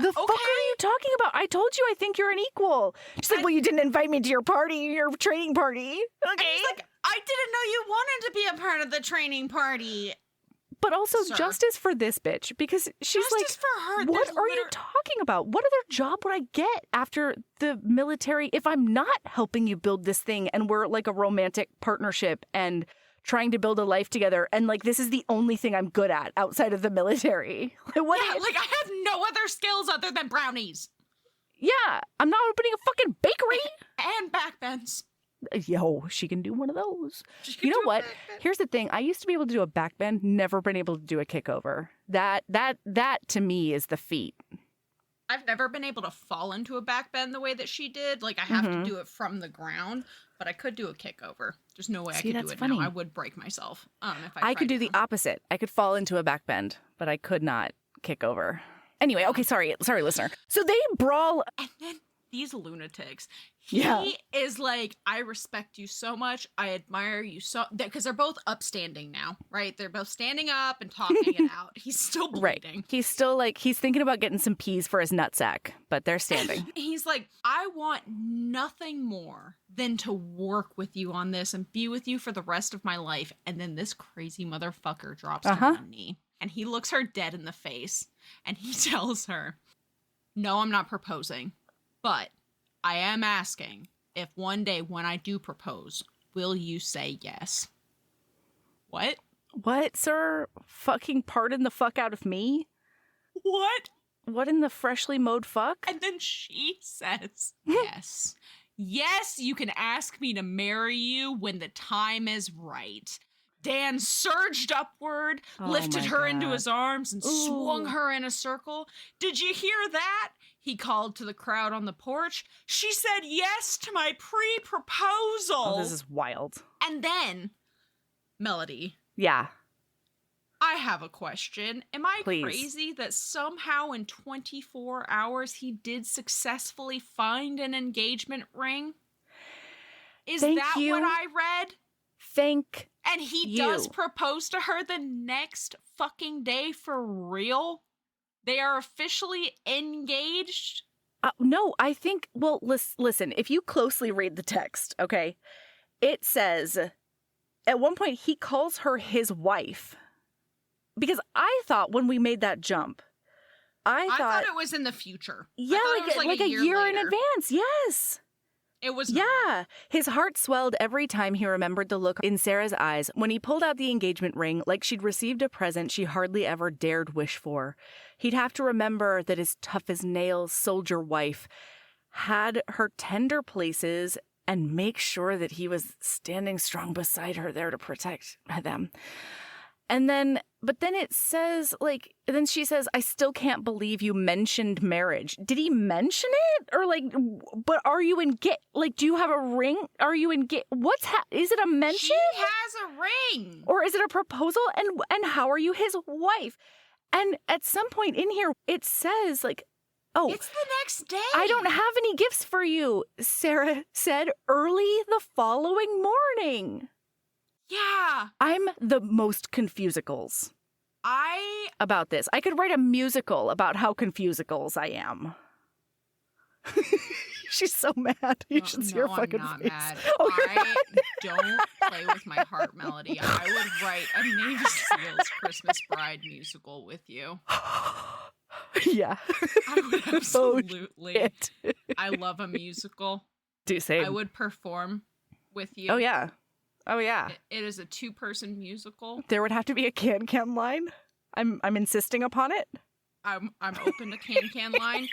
the fuck are you talking about? I told you I think you're an equal. She's like, well, you didn't invite me to your party, your training party. Okay. He's like, I didn't know you wanted to be a part of the training party. But also justice for this bitch, because she's justice for her. What are you talking about? What other job would I get after the military if I'm not helping you build this thing and we're like a romantic partnership and trying to build a life together, and like this is the only thing I'm good at outside of the military? I have no other skills other than brownies. Yeah, I'm not opening a fucking bakery. And backbends. Yo, she can do one of those. You know what? Here's the thing. I used to be able to do a backbend, never been able to do a kickover. That to me is the feat. I've never been able to fall into a backbend the way that she did. Like, I have to do it from the ground, but I could do a kickover. There's no way I could do it now. I would break myself if I could do the opposite. I could fall into a backbend, but I could not kick over. Anyway, okay, sorry, listener. So they brawl. And then these lunatics. He is like, I respect you so much. I admire you so... Because they're both upstanding now, right? They're both standing up and talking it out. He's still bleeding. Right. He's still like, he's thinking about getting some peas for his nutsack, but they're standing. He's like, I want nothing more than to work with you on this and be with you for the rest of my life. And then this crazy motherfucker drops to one knee. And he looks her dead in the face. And he tells her, no, I'm not proposing. But I am asking if one day when I do propose, will you say yes? What? What, sir? Fucking pardon the fuck out of me? What? What in the freshly mowed fuck? And then she says, yes. Yes, you can ask me to marry you when the time is right. Dan surged upward, lifted her into his arms, and swung her in a circle. Did you hear that? He called to the crowd on the porch. She said yes to my pre-proposal. Oh, this is wild. And then, Melody. Yeah. I have a question. Am I Please. crazy that somehow in 24 hours he did successfully find an engagement ring? Is Thank that you. what I read? Thank And he you. does propose to her the next fucking day for real? They are officially engaged? No, I think, well, listen, if you closely read the text, okay, it says, at one point he calls her his wife. Because I thought when we made that jump, I thought it was in the future. Yeah, like a year in advance, yes. It was Yeah. His heart swelled every time he remembered the look in Sarah's eyes when he pulled out the engagement ring like she'd received a present she hardly ever dared wish for. He'd have to remember that his tough-as-nails soldier wife had her tender places and make sure that he was standing strong beside her there to protect them. And then, but then it says, like, then she says, I still can't believe you mentioned marriage. Did he mention it? Or like, but are you do you have a ring? Are you is it a mention? She has a ring. Or is it a proposal? And how are you his wife? And at some point in here, it says, like, oh, it's the next day. I don't have any gifts for you, Sarah said early the following morning. Yeah. I'm the most confusicals about this. I could write a musical about how confusicals I am. She's so mad. You should see her fucking I'm not face. mad. Oh, I don't play with my heart melody. I would write a Navy SEALs Christmas Bride musical with you. Yeah. I would absolutely. Shit. I love a musical. Do say. I would perform with you. Oh yeah. Oh yeah. It is a 2-person musical. There would have to be a can line. I'm insisting upon it. I'm open to can line.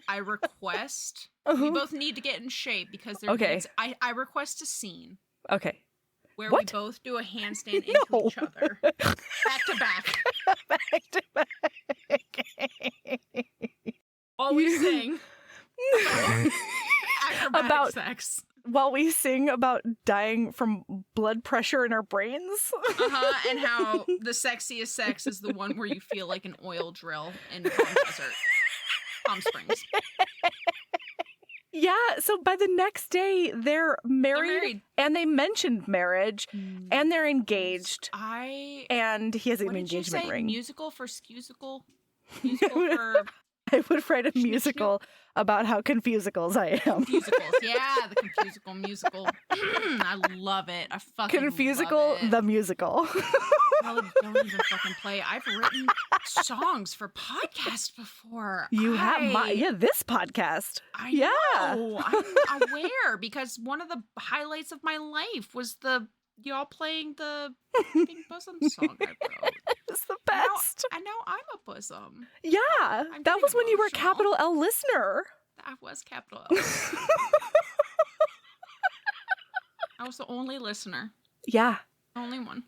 I request. We both need to get in shape because Okay. I request a scene Okay. where What? we both do a handstand into No. each other, back to back. Back to back. Always sing acrobatic About- sex. While we sing about dying from blood pressure in our brains. And how the sexiest sex is the one where you feel like an oil drill in Palm Desert, Palm Springs. Yeah, so by the next day, they're married. And they mentioned marriage, and they're engaged, and he has an What did you engagement say? ring. Musical for scusical? Musical for I would write a musical about how confusicals I am. musicals. Yeah, the Confusical musical. I love it. I fucking Confusical, love it. the musical. No, don't even fucking play. I've written songs for podcasts before. You have this podcast. I Yeah. know. I'm aware because one of the highlights of my life was y'all playing the Pink Bosom song I wrote. It's the best. And now I'm a bosom. Yeah, I'm that getting was when you were a emotional. capital L listener. I was capital L. I was the only listener. Yeah. Only one.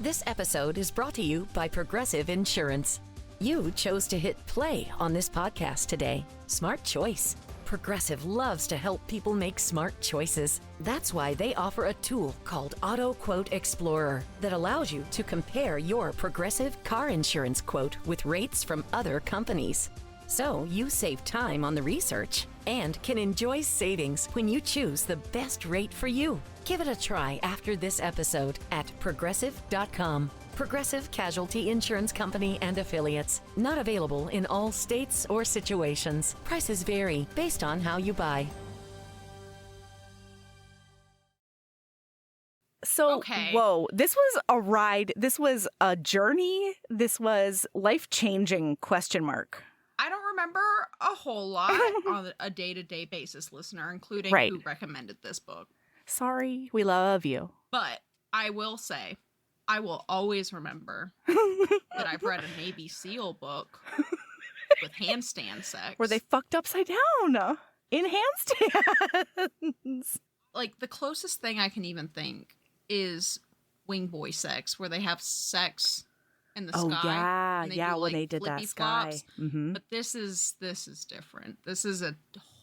This episode is brought to you by Progressive Insurance. You chose to hit play on this podcast today. Smart choice. Progressive loves to help people make smart choices. That's why they offer a tool called Auto Quote Explorer that allows you to compare your Progressive car insurance quote with rates from other companies. So you save time on the research and can enjoy savings when you choose the best rate for you. Give it a try after this episode at progressive.com. Progressive Casualty Insurance Company and Affiliates. Not available in all states or situations. Prices vary based on how you buy. So, Okay. whoa, this was a ride. This was a journey. This was life-changing ? I don't remember a whole lot on a day-to-day basis, listener, including Right. who recommended this book. Sorry, we love you. But I will say, I will always remember that I've read a Navy SEAL book with handstand sex. Where they fucked upside down in handstands. Like, the closest thing I can even think is Wing Boy sex, where they have sex in the Oh sky. yeah, and yeah. do, When like, they did that flippy sky. flops. Mm-hmm. But this is different. This is a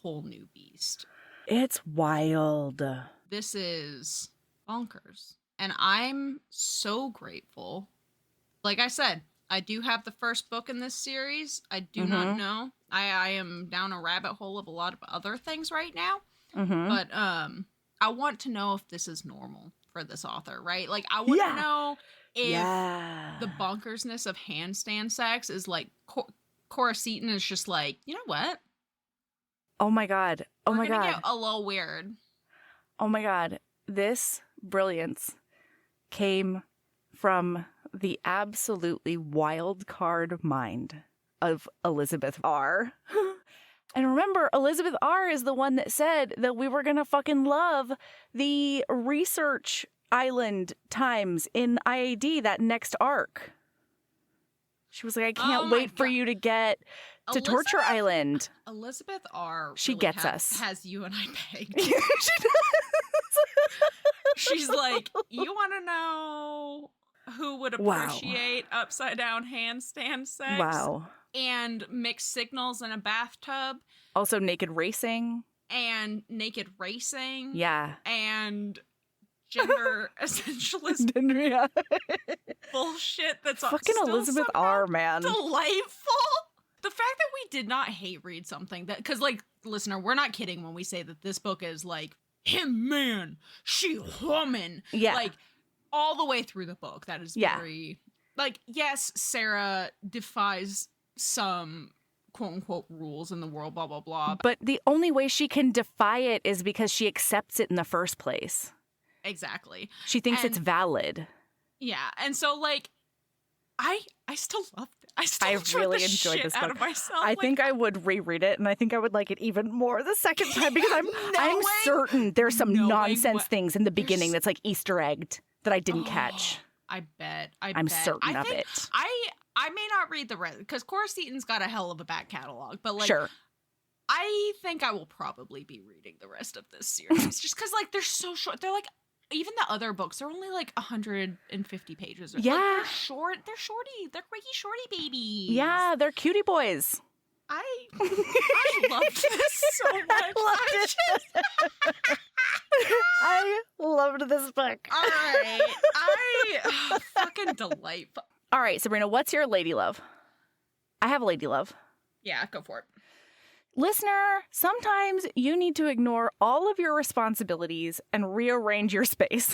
whole new beast. It's wild. This is bonkers. And I'm so grateful. Like I said, I do have the first book in this series. I do not know. I am down a rabbit hole of a lot of other things right now. Mm-hmm. But I want to know if this is normal for this author, right? Like, I want to know if the bonkersness of handstand sex is like Cora Seton is just like, you know what? Oh my god. Oh We're my gonna god. get a little weird. Oh my god. This brilliance came from the absolutely wild card mind of Elizabeth R. And remember, Elizabeth R. is the one that said that we were going to fucking love the research island times in IAD, that next arc. She was like, I can't wait for you to get to Torture Island. Elizabeth R. She really gets us. Has you and I pegged. She does. She's like, you want to know who would Wow. appreciate upside down handstand sex? Wow. And mixed signals in a bathtub. Also, naked racing. And naked racing. Yeah. And gender essentialist Yeah. bullshit that's Fucking still Elizabeth somehow R, man. delightful. The fact that we did not hate read something that, because, like, listener, we're not kidding when we say that this book is like him man, she woman. Yeah. Like, all the way through the book. That is Yeah. very, like, yes, Sarah defies some quote unquote rules in the world, blah, blah, blah. But the only way she can defy it is because she accepts it in the first place. Exactly. She thinks it's valid. Yeah. And so, like, I still loved it. I really enjoyed this book. Out of myself. I think I would reread it, and I think I would like it even more the second time because I'm certain there's some nonsense things in the beginning that's like Easter egged that I didn't catch. I bet. I'm certain of it. I may not read the rest because Cora Seton's got a hell of a back catalog, but like, sure. I think I will probably be reading the rest of this series just because like they're so short. They're like. Even the other books, they're only like 150 pages. Yeah. Like, they're short. They're shorty. They're quickie shorty babies. Yeah, they're cutie boys. I loved this so much. I loved this book. All right. Fucking delightful. All right, Sabrina, what's your lady love? I have a lady love. Yeah, go for it. Listener, sometimes you need to ignore all of your responsibilities and rearrange your space.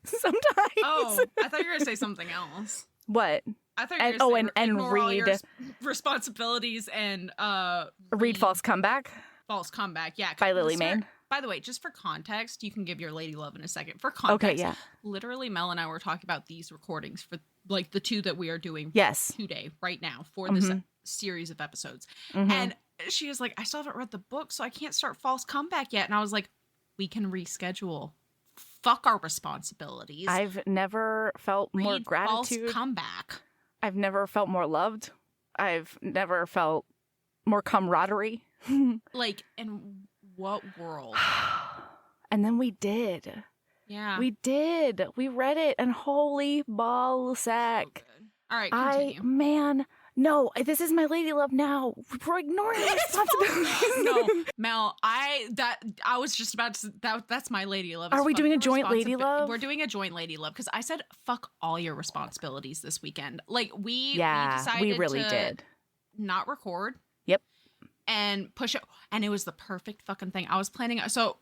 Sometimes. Oh, I thought you were going to say something else. What? I thought you were going to say ignore read all your responsibilities and read False Comeback. False Comeback, yeah. By Lily Mayne. By the way, just for context, you can give your lady love in a second. For context, okay, yeah. Literally, Mel and I were talking about these recordings for like the two that we are doing today, right now, for this series of episodes. And she was like, I still haven't read the book, so I can't start False Comeback yet. And I was like, we can reschedule. Fuck our responsibilities. I've never felt more gratitude. False Comeback. I've never felt more loved. I've never felt more camaraderie. Like, in what world? And then we did. Yeah. We did. We read it, and holy ball sack. So all right, continue. No, this is my lady love now. We're ignoring the responsibilities. No, Mel, I was just about to. That's my lady love. Are we doing a joint lady love? We're doing a joint lady love because I said fuck all your responsibilities this weekend. Like we decided we really did not record. Yep. And push it, and it was the perfect fucking thing. I was planning. So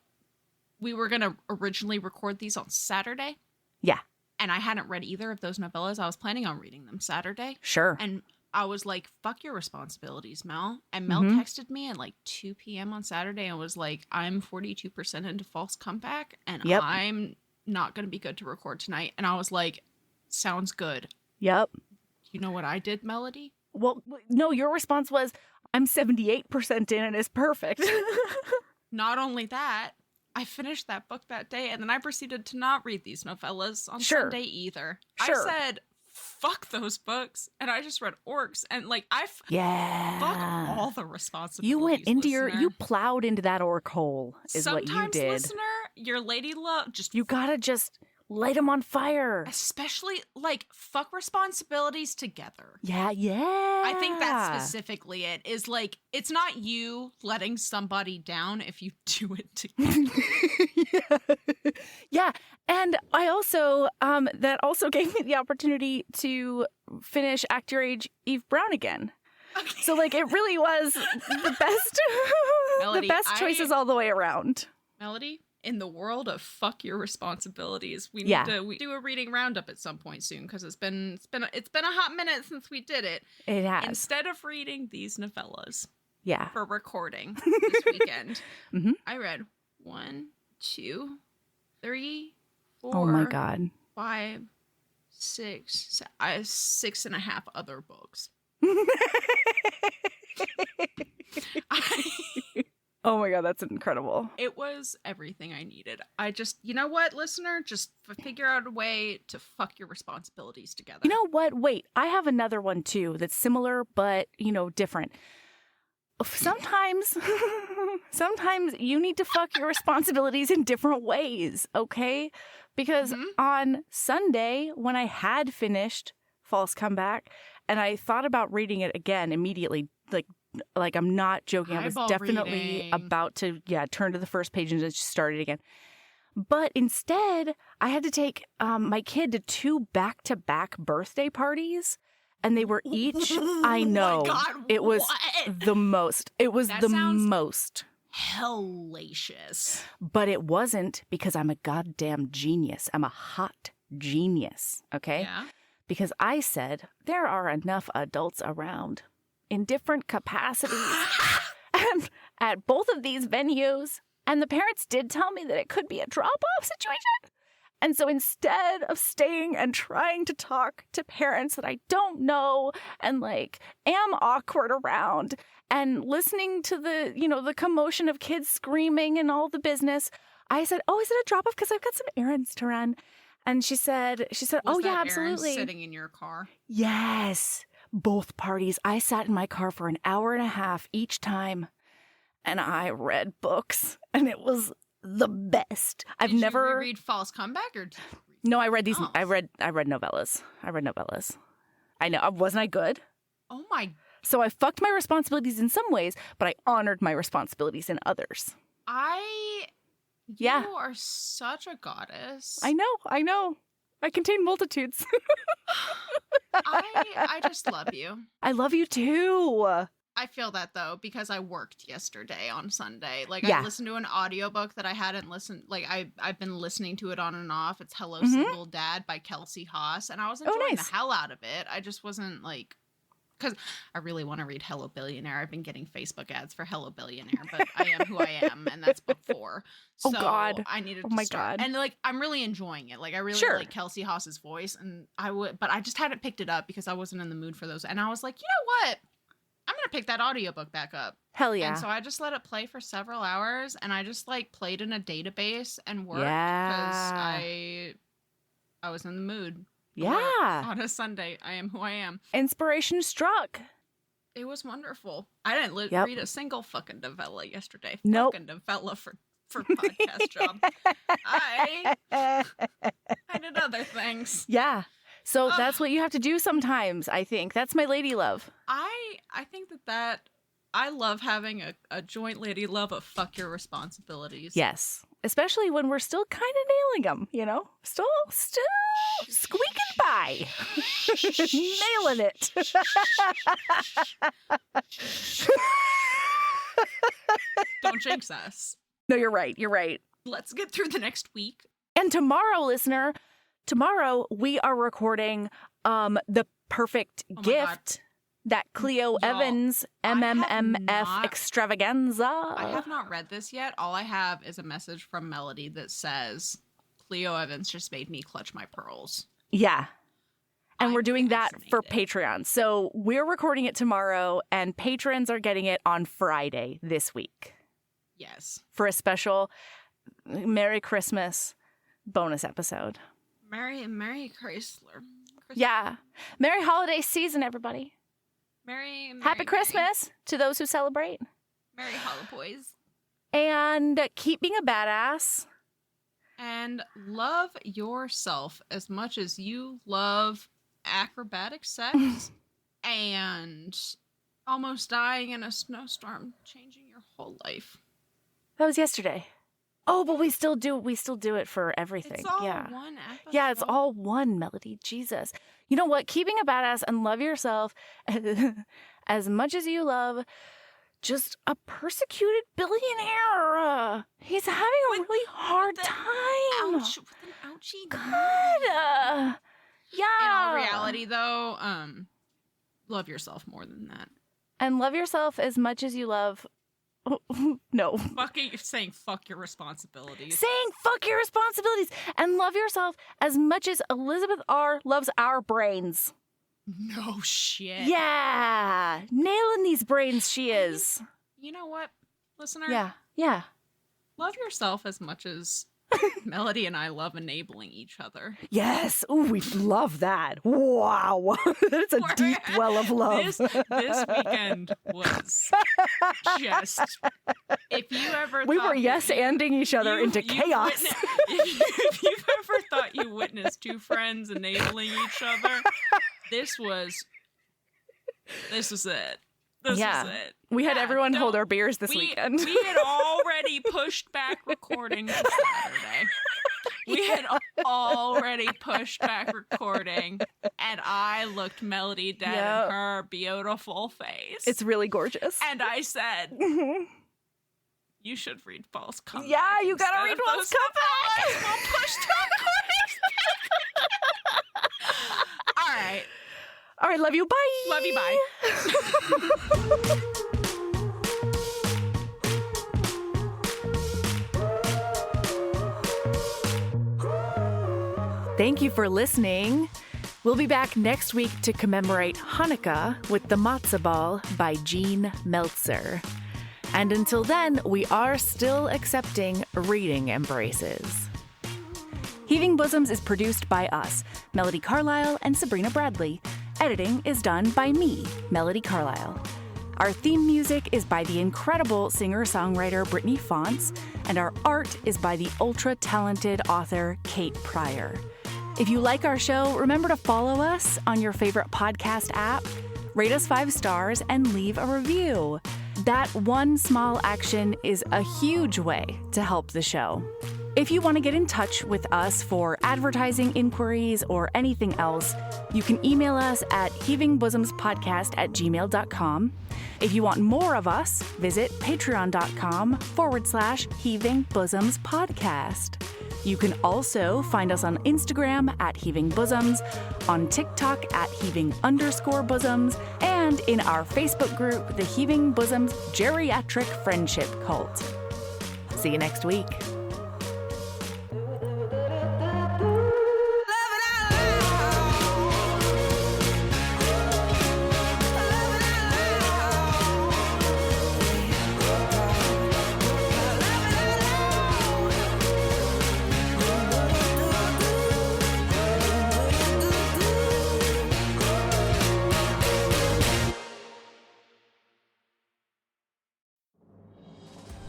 we were gonna originally record these on Saturday. Yeah. And I hadn't read either of those novellas. I was planning on reading them Saturday. Sure. And I was like, fuck your responsibilities, Mel. And Mel texted me at like 2 p.m. on Saturday and was like, I'm 42% into False Comeback, and I'm not going to be good to record tonight. And I was like, sounds good. Yep. You know what I did, Melody? Well, no, your response was, I'm 78% in and it's perfect. Not only that, I finished that book that day, and then I proceeded to not read these novellas on Sunday either. Sure. I said, fuck those books, and I just read Orcs, and like fuck all the responsibilities. You went into listener. you plowed into that orc hole is Sometimes, what you did. Listener, your lady love you gotta just light them on fire. Especially like fuck responsibilities together. Yeah. I think that's specifically it. Is like it's not you letting somebody down if you do it together. Yeah. And I also that also gave me the opportunity to finish Act Your Age Eve Brown again. Okay. So like it really was the best Melody, the best choices all the way around. Melody, in the world of fuck your responsibilities, we need to do a reading roundup at some point soon because it's been a hot minute since we did it. It has. Instead of reading these novellas, for recording this weekend, I read 1, 2, 3, 4. Oh my God. 5, 6. I have 6.5 other books. Oh my God, that's incredible. It was everything I needed. I just, you know what, listener? Just figure out a way to fuck your responsibilities together. You know what? Wait, I have another one too that's similar, but, different. Sometimes you need to fuck your responsibilities in different ways, okay? Because on Sunday, when I had finished False Comeback, and I thought about reading it again immediately, like I'm not joking. I was definitely about to, turn to the first page and just start it again. But instead, I had to take my kid to 2 back-to-back birthday parties. And they were each, I know, God, it was the most. It was the most. Hellacious. But it wasn't because I'm a goddamn genius. I'm a hot genius, okay? Yeah. Because I said, there are enough adults around. in different capacities and at both of these venues. And the parents did tell me that it could be a drop-off situation. And so instead of staying and trying to talk to parents that I don't know and like am awkward around and listening to the, the commotion of kids screaming and all the business, I said, "Oh, is it a drop-off? Because I've got some errands to run." And she said, "Oh, yeah, absolutely." Sitting in your car? Yes. Both parties. I sat in my car for an hour and a half each time, and I read books, and it was the best. Did you read False Comeback or? No, I read these. Oh. I read novellas. I know. Wasn't I good? Oh my. So I fucked my responsibilities in some ways, but I honored my responsibilities in others. You are such a goddess. I know. I contain multitudes. I just love you. I love you too. I feel that though, because I worked yesterday on Sunday. I listened to an audiobook that I hadn't listened. I've been listening to it on and off. It's Hello Single Dad by Kelsey Haas. And I was enjoying the hell out of it. I just wasn't because I really want to read Hello Billionaire. I've been getting Facebook ads for Hello Billionaire, but I Am Who I Am, and that's book 4. So God. I needed to start. God. And I'm really enjoying it. I really like Kelsey Haas's voice, and but I just hadn't picked it up because I wasn't in the mood for those. And I was like, you know what? I'm going to pick that audiobook back up. Hell yeah. And so I just let it play for several hours, and I just played in a database and worked because I was in the mood. Yeah. On a Sunday, I am who I am. Inspiration struck. It was wonderful. I didn't read a single fucking novella yesterday. Nope. Fucking novella for podcast job. I did other things. Yeah. So that's what you have to do sometimes, I think. That's my lady love. I think that I love having a joint lady love of fuck your responsibilities. Yes. Especially when we're still kind of nailing them, Still squeaking by. Nailing it. Don't jinx us. No, you're right. Let's get through the next week. And tomorrow, listener, we are recording the perfect gift that Cleo Evans MMMF extravaganza. I have not read this yet. All I have is a message from Melody that says, Cleo Evans just made me clutch my pearls. Yeah. And we're doing that for Patreon. So we're recording it tomorrow, and patrons are getting it on Friday this week. Yes. For a special Merry Christmas bonus episode. Merry Chrysler. Yeah. Merry holiday season, everybody. Happy Christmas to those who celebrate. Merry Hollow Boys. And keep being a badass. And love yourself as much as you love acrobatic sex and almost dying in a snowstorm, changing your whole life. That was yesterday. Oh, but we still do it for everything. It's all one episode. Yeah, it's all one, Melody. Jesus. You know what? Keeping a badass and love yourself as much as you love just a persecuted billionaire. He's having a really hard time. Ouch, with an ouchie. God. Yeah. In all reality, though, love yourself more than that. And love yourself as much as you love... No. Saying fuck your responsibilities. Saying fuck your responsibilities. And love yourself as much as Elizabeth R. loves our brains. No shit. Yeah. Nailing these brains she is. You know what, listener? Yeah. Love yourself as much as Melody and I love enabling each other. Yes. Ooh, we love that. Wow. That's a deep well of love. This weekend was just... If you ever we were yes-anding each other into chaos. If you've ever thought you witnessed two friends enabling each other, this was it. This was it. We had everyone hold our beers this weekend. We had already pushed back recording for Saturday. We had already pushed back recording, and I looked Melody dead in her beautiful face. It's really gorgeous. And I said, you should read False Comeback. Yeah, you gotta read False Comeback. We'll push to recording. All right. All right, love you. Bye. Love you. Bye. Thank you for listening. We'll be back next week to commemorate Hanukkah with The Matzah Ball by Gene Meltzer. And until then, we are still accepting reading embraces. Heaving Bosoms is produced by us, Melody Carlisle and Sabrina Bradley. Editing is done by me, Melody Carlisle. Our theme music is by the incredible singer-songwriter Brittany Fonts, and our art is by the ultra-talented author Kate Pryor. If you like our show, remember to follow us on your favorite podcast app, rate us 5 stars, and leave a review. That one small action is a huge way to help the show. If you want to get in touch with us for advertising inquiries or anything else, you can email us at heavingbosomspodcast@gmail.com. If you want more of us, visit patreon.com/heavingbosomspodcast. You can also find us on Instagram at Heaving Bosoms, on TikTok at Heaving_Bosoms, and in our Facebook group, the Heaving Bosoms Geriatric Friendship Cult. See you next week.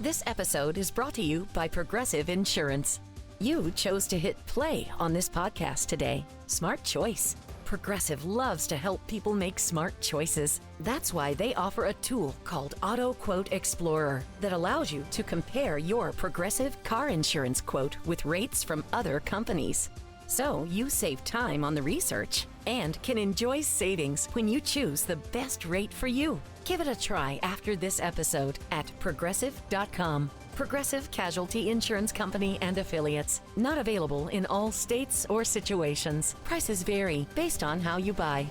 This episode is brought to you by Progressive Insurance. You chose to hit play on this podcast today. Smart choice. Progressive loves to help people make smart choices. That's why they offer a tool called Auto Quote Explorer that allows you to compare your Progressive car insurance quote with rates from other companies. So you save time on the research and can enjoy savings when you choose the best rate for you. Give it a try after this episode at progressive.com. Progressive Casualty Insurance Company and Affiliates. Not available in all states or situations. Prices vary based on how you buy.